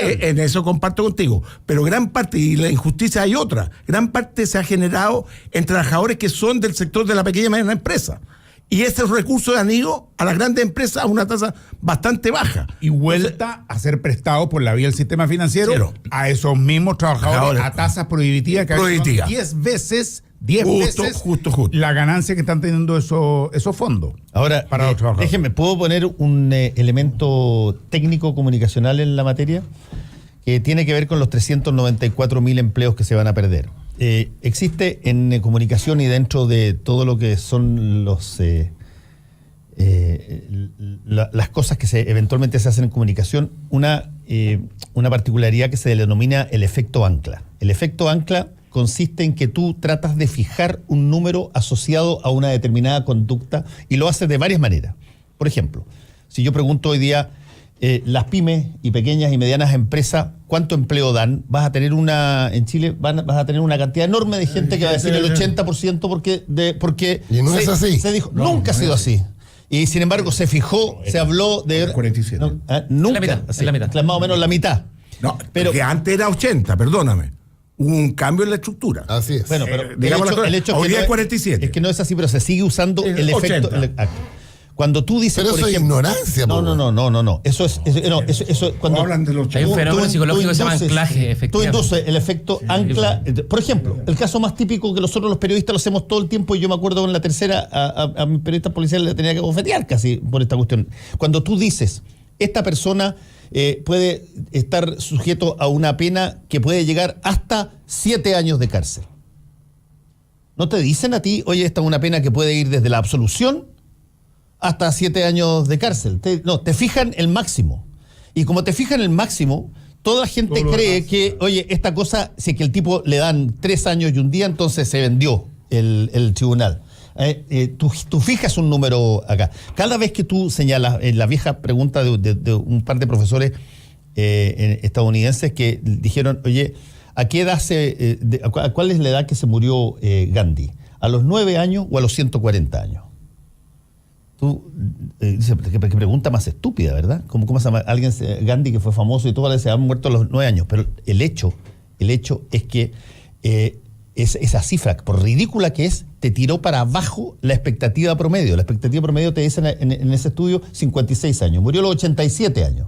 En eso comparto contigo. Pero gran parte, y la injusticia hay otra, gran parte se ha generado en trabajadores que son del sector de la pequeña y mediana empresa. Y esos recursos han ido a las grandes empresas a una tasa bastante baja. Y vuelta a ser prestados por la vía del sistema financiero a esos mismos trabajadores a tasas prohibitivas que son 10 veces la ganancia que están teniendo esos fondos. Ahora, para los trabajadores. Déjenme, ¿puedo poner un elemento técnico comunicacional en la materia? Que tiene que ver con los 394.000 empleos que se van a perder. Existe en comunicación y dentro de todo lo que son las cosas que eventualmente se hacen en comunicación, una particularidad que se denomina el efecto ancla. El efecto ancla consiste en que tú tratas de fijar un número asociado a una determinada conducta, y lo haces de varias maneras. Por ejemplo, si yo pregunto hoy día, las pymes y pequeñas y medianas empresas, ¿cuánto empleo dan? En Chile vas a tener una cantidad enorme de gente que va a decir el 80% porque y no es así. Se dijo, nunca ha sido así. Y sin embargo se fijó, se habló de 47. Nunca, la mitad. Más o menos la mitad. No, pero que antes era 80, perdóname. Hubo un cambio en la estructura. Así es. Bueno, pero el hecho hoy día es 47. Es que no es así, pero se sigue usando el efecto. Cuando tú dices, pero por eso ejemplo, es ignorancia. No. Eso cuando hablan de los Hay un fenómeno psicológico que se llama anclaje, efectivamente. Tú induces el efecto ancla. Por ejemplo, el caso más típico que nosotros los periodistas lo hacemos todo el tiempo, y yo me acuerdo en la tercera a mi periodista policial le tenía que bofetear casi por esta cuestión. Cuando tú dices, esta persona puede estar sujeto a una pena que puede llegar hasta 7 años de cárcel. ¿No te dicen a ti, oye, esta es una pena que puede ir desde la absolución hasta 7 años de cárcel? Te fijan el máximo. Y como te fijan el máximo, toda la gente cree que, oye, esta cosa, si es que el tipo le dan 3 años y un día, entonces se vendió el tribunal. Tú fijas un número acá. Cada vez que tú señalas, la vieja pregunta de un par de profesores estadounidenses que dijeron, oye, ¿a qué edad cuál es la edad que se murió Gandhi? ¿A los 9 años o a los 140 años? Tú dices, qué pregunta más estúpida, ¿verdad? ¿Cómo se llama? Alguien, Gandhi, que fue famoso y todo, se ha muerto a los 9 años. Pero el hecho es que esa cifra, por ridícula que es, te tiró para abajo la expectativa promedio. La expectativa promedio, te dicen en ese estudio, 56 años. Murió a los 87 años.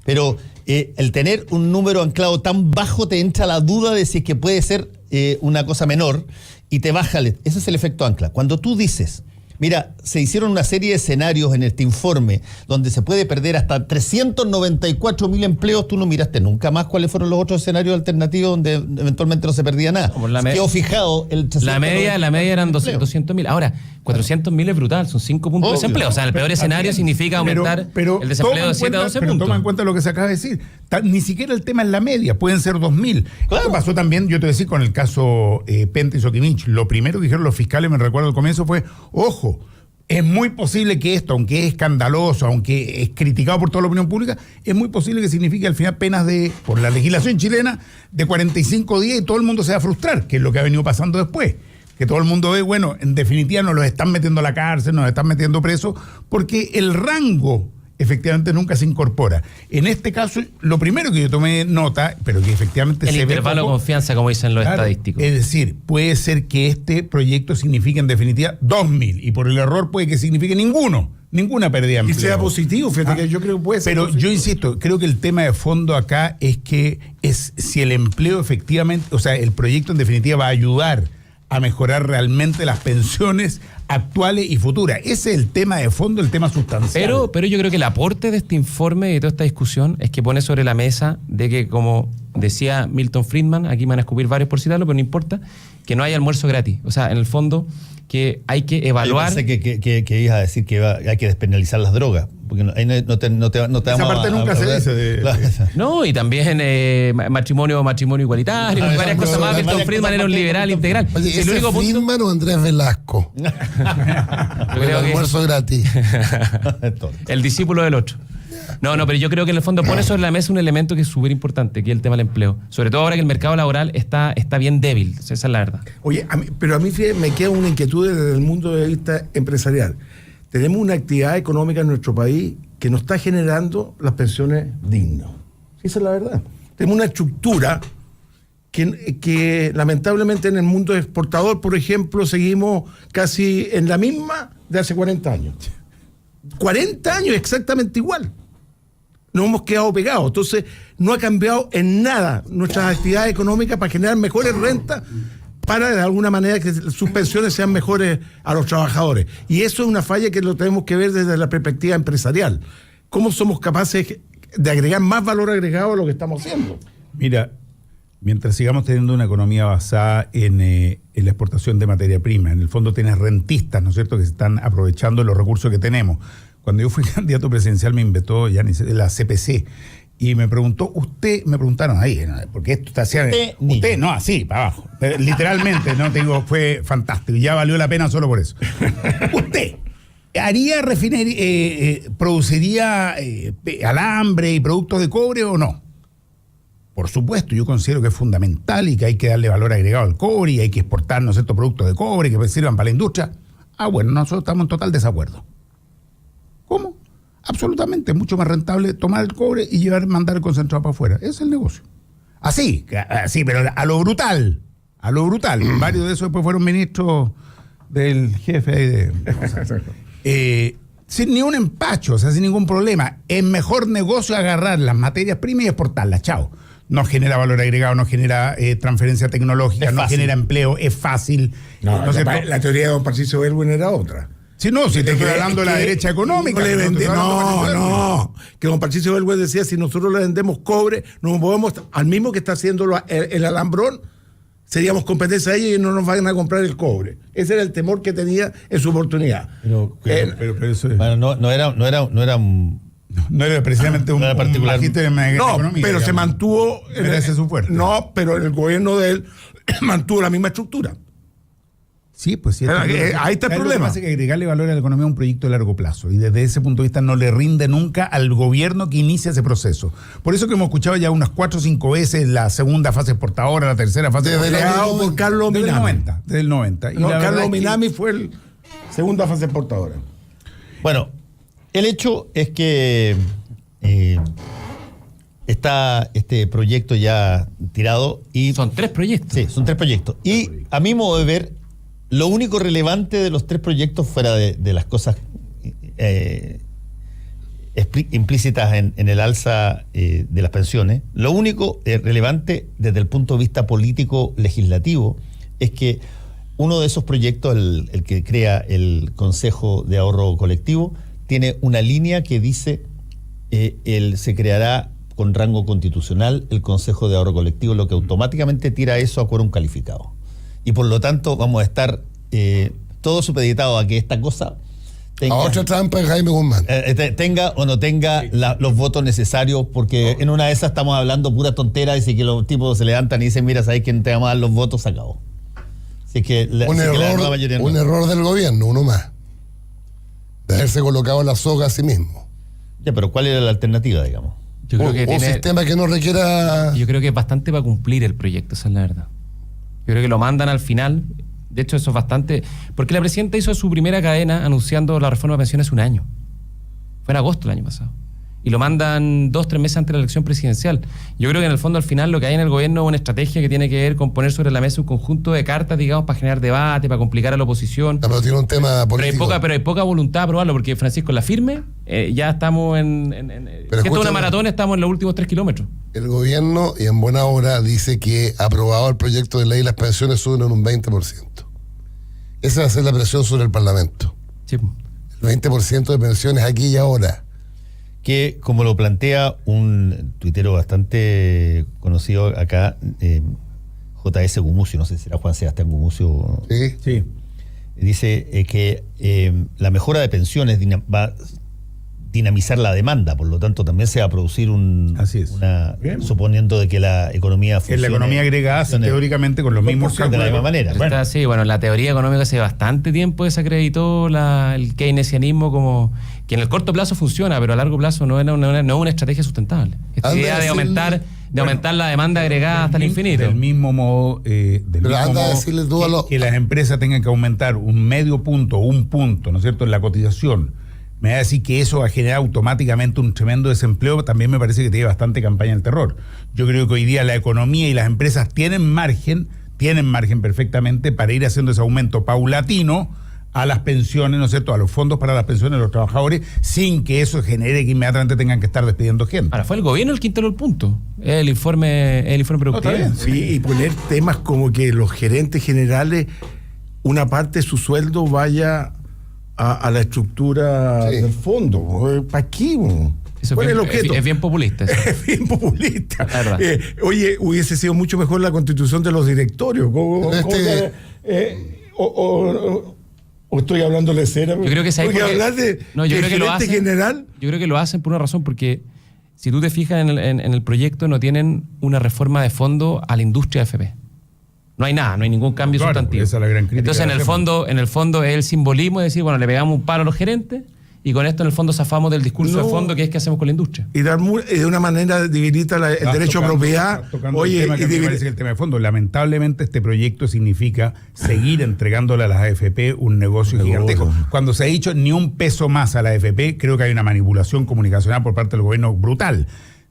Pero el tener un número anclado tan bajo te entra la duda de si es que puede ser una cosa menor y te baja. Ese es el efecto ancla. Cuando tú dices, mira, se hicieron una serie de escenarios en este informe donde se puede perder hasta 394.000 empleos, tú no miraste nunca más cuáles fueron los otros escenarios alternativos donde eventualmente no se perdía nada. Quedó fijado el 394.000. La media eran 200.000. Ahora, 400.000 es brutal, son 5 puntos de desempleo. O sea, el peor escenario significa aumentar el desempleo de 7 a 12 puntos. Pero toma en cuenta lo que se acaba de decir. Ni siquiera el tema es la media, pueden ser 2.000. Claro. Esto pasó también, yo te decía, con el caso Penta y Soquimich. Lo primero que dijeron los fiscales, me recuerdo al comienzo, fue, ojo, es muy posible que esto, aunque es escandaloso, aunque es criticado por toda la opinión pública, es muy posible que signifique al final penas por la legislación chilena, de 45 días y todo el mundo se va a frustrar, que es lo que ha venido pasando después. Que todo el mundo ve, bueno, en definitiva nos los están metiendo a la cárcel, nos están metiendo presos, porque el rango efectivamente nunca se incorpora. En este caso, lo primero que yo tomé nota, pero que efectivamente el se ve intervalo de confianza, como dicen los estadísticos. Es decir, puede ser que este proyecto signifique en definitiva 2.000 y por el error puede que signifique ninguna pérdida de empleo. Y sea positivo, fíjate que yo creo que puede ser. Pero positivo. yo insisto, creo que el tema de fondo acá es que si el empleo efectivamente, o sea, el proyecto en definitiva va a ayudar a mejorar realmente las pensiones actuales y futuras. Ese es el tema de fondo, el tema sustancial. Pero yo creo que el aporte de este informe y de toda esta discusión es que pone sobre la mesa de que, como decía Milton Friedman, aquí me van a escupir varios por citarlo, pero no importa, que no hay almuerzo gratis. O sea, en el fondo, que hay que evaluar. Yo pensé que ibas a decir que hay que despenalizar las drogas, porque ahí no te vamos a... Esa parte nunca se dice. No, y también matrimonio igualitario, y varias cosas más. Milton Friedman era un liberal integral. Oye, el único punto... Friedman o Andrés Velasco. Yo creo que almuerzo gratis. el discípulo del otro. No, pero yo creo que en el fondo pone sobre la mesa un elemento que es súper importante, que es el tema del empleo. Sobre todo ahora que el mercado laboral está bien débil. Esa es la verdad. Oye, pero a mí me queda una inquietud desde el punto de vista empresarial. Tenemos una actividad económica en nuestro país que nos está generando las pensiones dignas. Esa es la verdad. Tenemos una estructura que lamentablemente en el mundo exportador, por ejemplo, seguimos casi en la misma de hace 40 años. 40 años exactamente igual. Nos hemos quedado pegados. Entonces, no ha cambiado en nada nuestras actividades económicas para generar mejores rentas, para de alguna manera que sus pensiones sean mejores a los trabajadores. Y eso es una falla que lo tenemos que ver desde la perspectiva empresarial. ¿Cómo somos capaces de agregar más valor agregado a lo que estamos haciendo? Mira, mientras sigamos teniendo una economía basada en la exportación de materia prima, en el fondo tienes rentistas, ¿no es cierto?, que se están aprovechando los recursos que tenemos. Cuando yo fui candidato presidencial me invitó ya la CPC y me preguntaron ahí, porque esto está haciendo... Usted, no, así, para abajo. Pero, literalmente, no te digo, fue fantástico. Ya valió la pena solo por eso. Usted haría produciría alambre y productos de cobre o no. Por supuesto, yo considero que es fundamental y que hay que darle valor agregado al cobre y hay que exportar, ¿no es cierto?, productos de cobre que sirvan para la industria. Bueno, nosotros estamos en total desacuerdo. ¿Cómo? Absolutamente, es mucho más rentable tomar el cobre y mandar el concentrado para afuera. Ese es el negocio. Así, pero a lo brutal. Varios de esos después fueron ministros del jefe. sin ningún empacho, o sea, sin ningún problema. Es mejor negocio agarrar las materias primas y exportarlas, chao. No genera valor agregado, no genera transferencia tecnológica, no genera empleo, es fácil. La teoría de don Patricio Aylwin era otra. Sí, no, si te estoy hablando de la derecha económica. No. Que don Patricio Aylwin decía, si nosotros le vendemos cobre, nos movemos al mismo que está haciendo el Alambrón, seríamos competencia a ellos y no nos van a comprar el cobre. Ese era el temor que tenía en su oportunidad. Pero eso es... Bueno, no era precisamente un particular. No, pero se mantuvo. Ese es su fuerte. No, pero el gobierno de él mantuvo la misma estructura. Sí, pues sí. Ahí está el problema. Lo que pasa es que agregarle valor a la economía es un proyecto de largo plazo y desde ese punto de vista no le rinde nunca al gobierno que inicia ese proceso. Por eso que hemos escuchado ya unas 4 o 5 veces la segunda fase exportadora, la tercera fase exportadora. Por Carlos Minami. Desde el 90. No, Carlos Minami fue la segunda fase exportadora. Bueno, el hecho es que está este proyecto ya tirado y... Son 3 proyectos. Sí, son 3 proyectos. Y a mi modo de ver, lo único relevante de los 3 proyectos, fuera de las cosas implícitas en el alza de las pensiones, lo único relevante desde el punto de vista político legislativo es que uno de esos proyectos, el que crea el Consejo de Ahorro Colectivo, tiene una línea que dice se creará con rango constitucional el Consejo de Ahorro Colectivo, lo que automáticamente tira eso a quórum calificado. Y por lo tanto vamos a estar todos supeditados a que esta cosa tenga, a otra trampa de Jaime Guzmán. Tenga o no tenga los votos necesarios, porque en una de esas estamos hablando pura tontera, dice que los tipos se levantan y dicen, mira, ¿sabes quién te va a dar los votos? Se acabó. Así que un error del gobierno, uno más. De haberse colocado la soga a sí mismo. Ya, pero ¿cuál era la alternativa, digamos? Yo creo que un sistema que no requiera... Yo creo que es bastante para cumplir el proyecto, esa es la verdad. Yo creo que lo mandan al final. De hecho, eso es bastante... Porque la presidenta hizo su primera cadena anunciando la reforma de pensiones hace un año. Fue en agosto del año pasado. Y lo mandan 2-3 meses antes de la elección presidencial. Yo creo que en el fondo al final lo que hay en el gobierno es una estrategia que tiene que ver con poner sobre la mesa un conjunto de cartas, digamos, para generar debate, para complicar a la oposición. Pero tiene un tema político. Pero hay poca voluntad de aprobarlo, porque Francisco, la firme, ya estamos en si esto es una maratón, estamos en los últimos 3 kilómetros. El gobierno, y en buena hora, dice que aprobado el proyecto de ley, las pensiones suben en un 20%. Esa va a ser la presión sobre el Parlamento. Sí. El 20% de pensiones aquí y ahora. Que, como lo plantea un tuitero bastante conocido acá, J.S. Gumucio, no sé si será Juan Sebastián Gumucio. Sí. Dice que la mejora de pensiones va a dinamizar la demanda, por lo tanto también se va a producir suponiendo de que la economía funcione. La economía griega hace teóricamente con los mismos cálculos. De la misma manera. La teoría económica hace bastante tiempo desacreditó el keynesianismo como que en el corto plazo funciona, pero a largo plazo no es una estrategia sustentable. Esta idea de aumentar la demanda agregada hasta el infinito. Del mismo modo, que las empresas tengan que aumentar un medio punto, un punto, ¿no es cierto?, en la cotización. Me va a decir que eso va a generar automáticamente un tremendo desempleo. También me parece que tiene bastante campaña del terror. Yo creo que hoy día la economía y las empresas tienen margen perfectamente para ir haciendo ese aumento paulatino a las pensiones, ¿no es cierto?, a los fondos para las pensiones de los trabajadores, sin que eso genere que inmediatamente tengan que estar despidiendo gente. Ahora, fue el gobierno el que instaló el punto. El informe productivo. Y poner temas como que los gerentes generales, una parte de su sueldo vaya a la estructura del fondo. ¿Para qué? ¿Cuál es el objeto? Es bien populista. Es bien populista. Oye, hubiese sido mucho mejor la constitución de los directorios. ¿O estoy hablándole cera? Yo creo que es ahí yo creo que lo hacen por una razón, porque si tú te fijas en el proyecto, no tienen una reforma de fondo a la industria AFP. No hay nada, no hay ningún cambio sustantivo. Esa es la gran crítica. Entonces, en el fondo es el simbolismo de decir, bueno, le pegamos un palo a los gerentes y con esto en el fondo zafamos del discurso de fondo que es que hacemos con la industria. Y de una manera debilita el derecho a propiedad. Oye, me parece que el tema de fondo, lamentablemente este proyecto significa seguir entregándole a las AFP un negocio gigantesco. Cuando se ha dicho ni un peso más a la AFP, creo que hay una manipulación comunicacional por parte del gobierno brutal.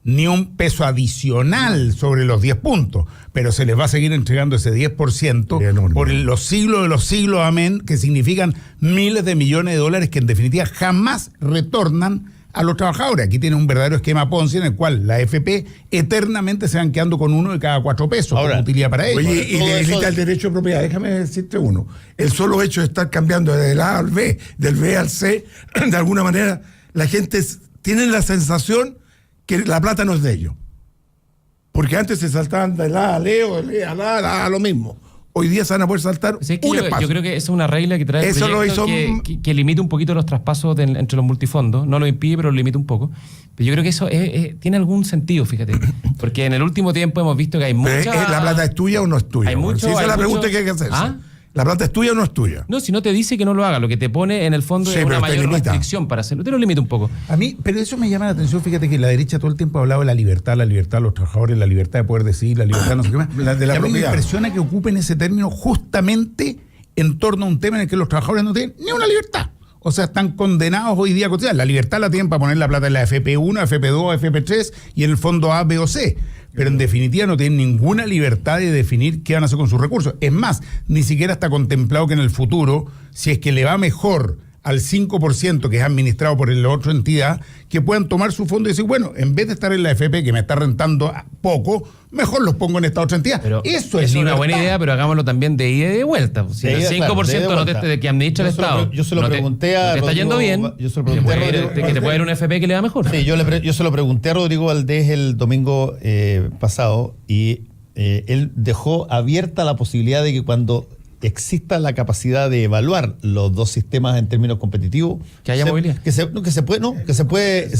ni un peso adicional sobre los 10 puntos, pero se les va a seguir entregando ese 10% por los siglos de los siglos, amén, que significan miles de millones de dólares que en definitiva jamás retornan a los trabajadores. Aquí tiene un verdadero esquema Ponzi en el cual la AFP eternamente se van quedando con uno de cada 4 pesos como utilidad para ellos. Oye, y le limita el derecho de propiedad. Déjame decirte uno. El solo hecho de estar cambiando del A al B, del B al C, de alguna manera, la gente tiene la sensación que la plata no es de ellos. Porque antes se saltaban del A al E o del E al A a lo mismo. Hoy día se van a poder saltar es que yo creo que esa es una regla que trae el eso proyecto lo hizo que limita un poquito los traspasos entre los multifondos. No lo impide, pero lo limita un poco. Pero yo creo que eso tiene algún sentido, fíjate. Porque en el último tiempo hemos visto que hay mucha... ¿La plata es tuya o no es tuya? Esa es la pregunta que hay que hacerse. ¿Ah? ¿La plata es tuya o no es tuya? No, si no te dice que no lo haga, lo que te pone en el fondo es una mayor restricción para hacerlo. Te lo limita un poco. A mí, pero eso me llama la atención, fíjate que la derecha todo el tiempo ha hablado de la libertad de los trabajadores, la libertad de poder decidir, la libertad no sé qué más. De la y a mí me propiedad. impresiona que ocupen ese término justamente en torno a un tema en el que los trabajadores no tienen ni una libertad. O sea, están condenados hoy día a cotizar. La libertad la tienen para poner la plata en la FP1, FP2, FP3 y en el fondo A, B o C. Pero en definitiva no tienen ninguna libertad de definir qué van a hacer con sus recursos. Es más, ni siquiera está contemplado que en el futuro, si es que le va mejor al 5% que es administrado por la otra entidad, que puedan tomar su fondo y decir, bueno, en vez de estar en la FP que me está rentando poco, mejor los pongo en esta otra entidad. Pero eso es libertad. una buena idea, pero hagámoslo también de ida y de vuelta. Si el 5% de que administra el Estado yo se lo pregunté a te está yendo bien, yo se lo pregunté a Rodrigo, que te puede ir una FP que le da mejor. Sí, yo se lo pregunté a Rodrigo Valdés el domingo pasado y él dejó abierta la posibilidad de que cuando exista la capacidad de evaluar los dos sistemas en términos competitivos, que haya movilidad, que se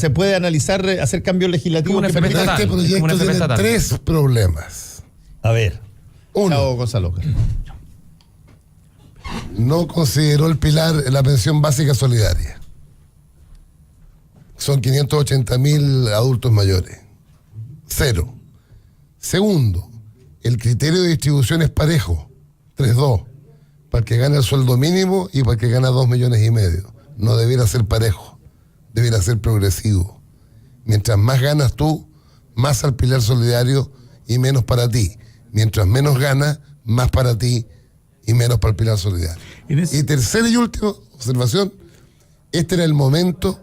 puede analizar, hacer cambios legislativos. Este proyecto tiene 3 problemas. A ver, 1, Gonzalo. No consideró el pilar la pensión básica solidaria. Son 580.000 adultos mayores. 0. Segundo, el criterio de distribución es parejo. 3-2. Para el que gana el sueldo mínimo y para el que gana 2,5 millones. No debiera ser parejo. Debiera ser progresivo. Mientras más ganas tú, más al pilar solidario y menos para ti. Mientras menos ganas, más para ti y menos para el pilar solidario. Y tercera y última observación, este era el momento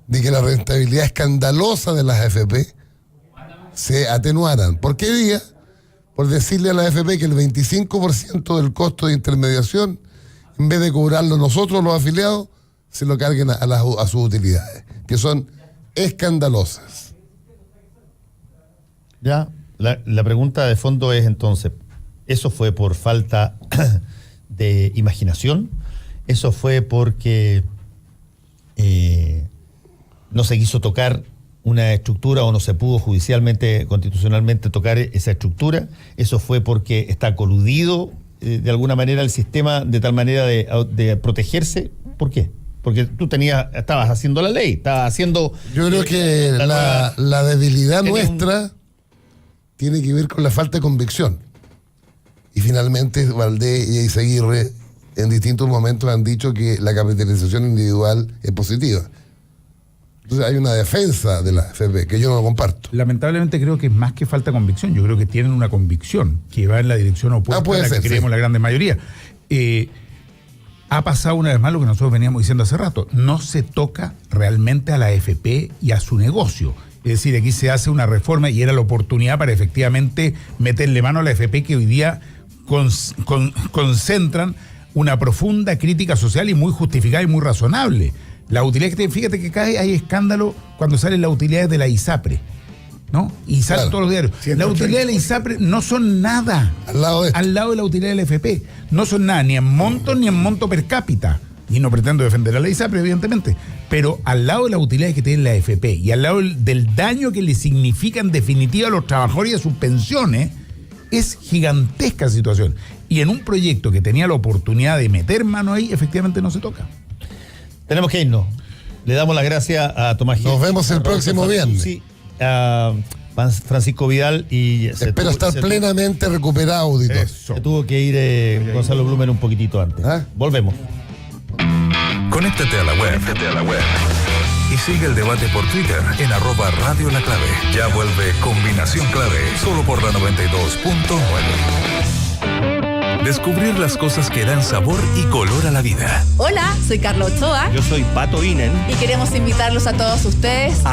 de que la rentabilidad escandalosa de las AFP se atenuaran. ¿Por qué día? Por decirle a la AFP que el 25% del costo de intermediación, en vez de cobrarlo nosotros los afiliados, se lo carguen a sus utilidades, que son escandalosas. Ya, la pregunta de fondo es entonces, ¿eso fue por falta de imaginación? ¿Eso fue porque no se quiso tocar una estructura o no se pudo judicialmente, constitucionalmente tocar esa estructura? ¿Eso fue porque está coludido de alguna manera el sistema de tal manera de protegerse? ¿Por qué? Porque tú estabas haciendo la ley, estabas haciendo... Yo creo que la debilidad nuestra tiene que ver con la falta de convicción. Y finalmente Valdés y Eizaguirre en distintos momentos han dicho que la capitalización individual es positiva. Entonces hay una defensa de la AFP que yo no comparto. Lamentablemente creo que es más que falta de convicción. Yo creo que tienen una convicción que va en la dirección opuesta a la que creemos la grande mayoría. Ha pasado una vez más lo que nosotros veníamos diciendo hace rato. No se toca realmente a la AFP y a su negocio. Es decir, aquí se hace una reforma y era la oportunidad para efectivamente meterle mano a la AFP que hoy día concentran una profunda crítica social y muy justificada y muy razonable. La utilidad, fíjate que acá hay escándalo cuando salen las utilidades de la ISAPRE, ¿no? Y salen todos los diarios. Las utilidades de la ISAPRE no son nada al lado de la utilidad de la FP. No son nada, ni en monto per cápita. Y no pretendo defender a la ISAPRE, evidentemente. Pero al lado de las utilidades que tiene la FP y al lado del daño que le significa en definitiva a los trabajadores y a sus pensiones, es gigantesca situación. Y en un proyecto que tenía la oportunidad de meter mano ahí, efectivamente no se toca. Tenemos que irnos. Le damos las gracias a Tomás Gil. Nos vemos el próximo viernes. A Francisco Vidal y... Espero estar plenamente recuperado, auditor. Se tuvo que ir Gonzalo Blumen un poquitito antes. Volvemos. Conéctate a la web Y sigue el debate por Twitter en @Radio La Clave. Ya vuelve Combinación Clave, solo por la 92.9. Descubrir las cosas que dan sabor y color a la vida. Hola, soy Carla Ochoa Yo soy Pato Inen. y queremos invitarlos a todos ustedes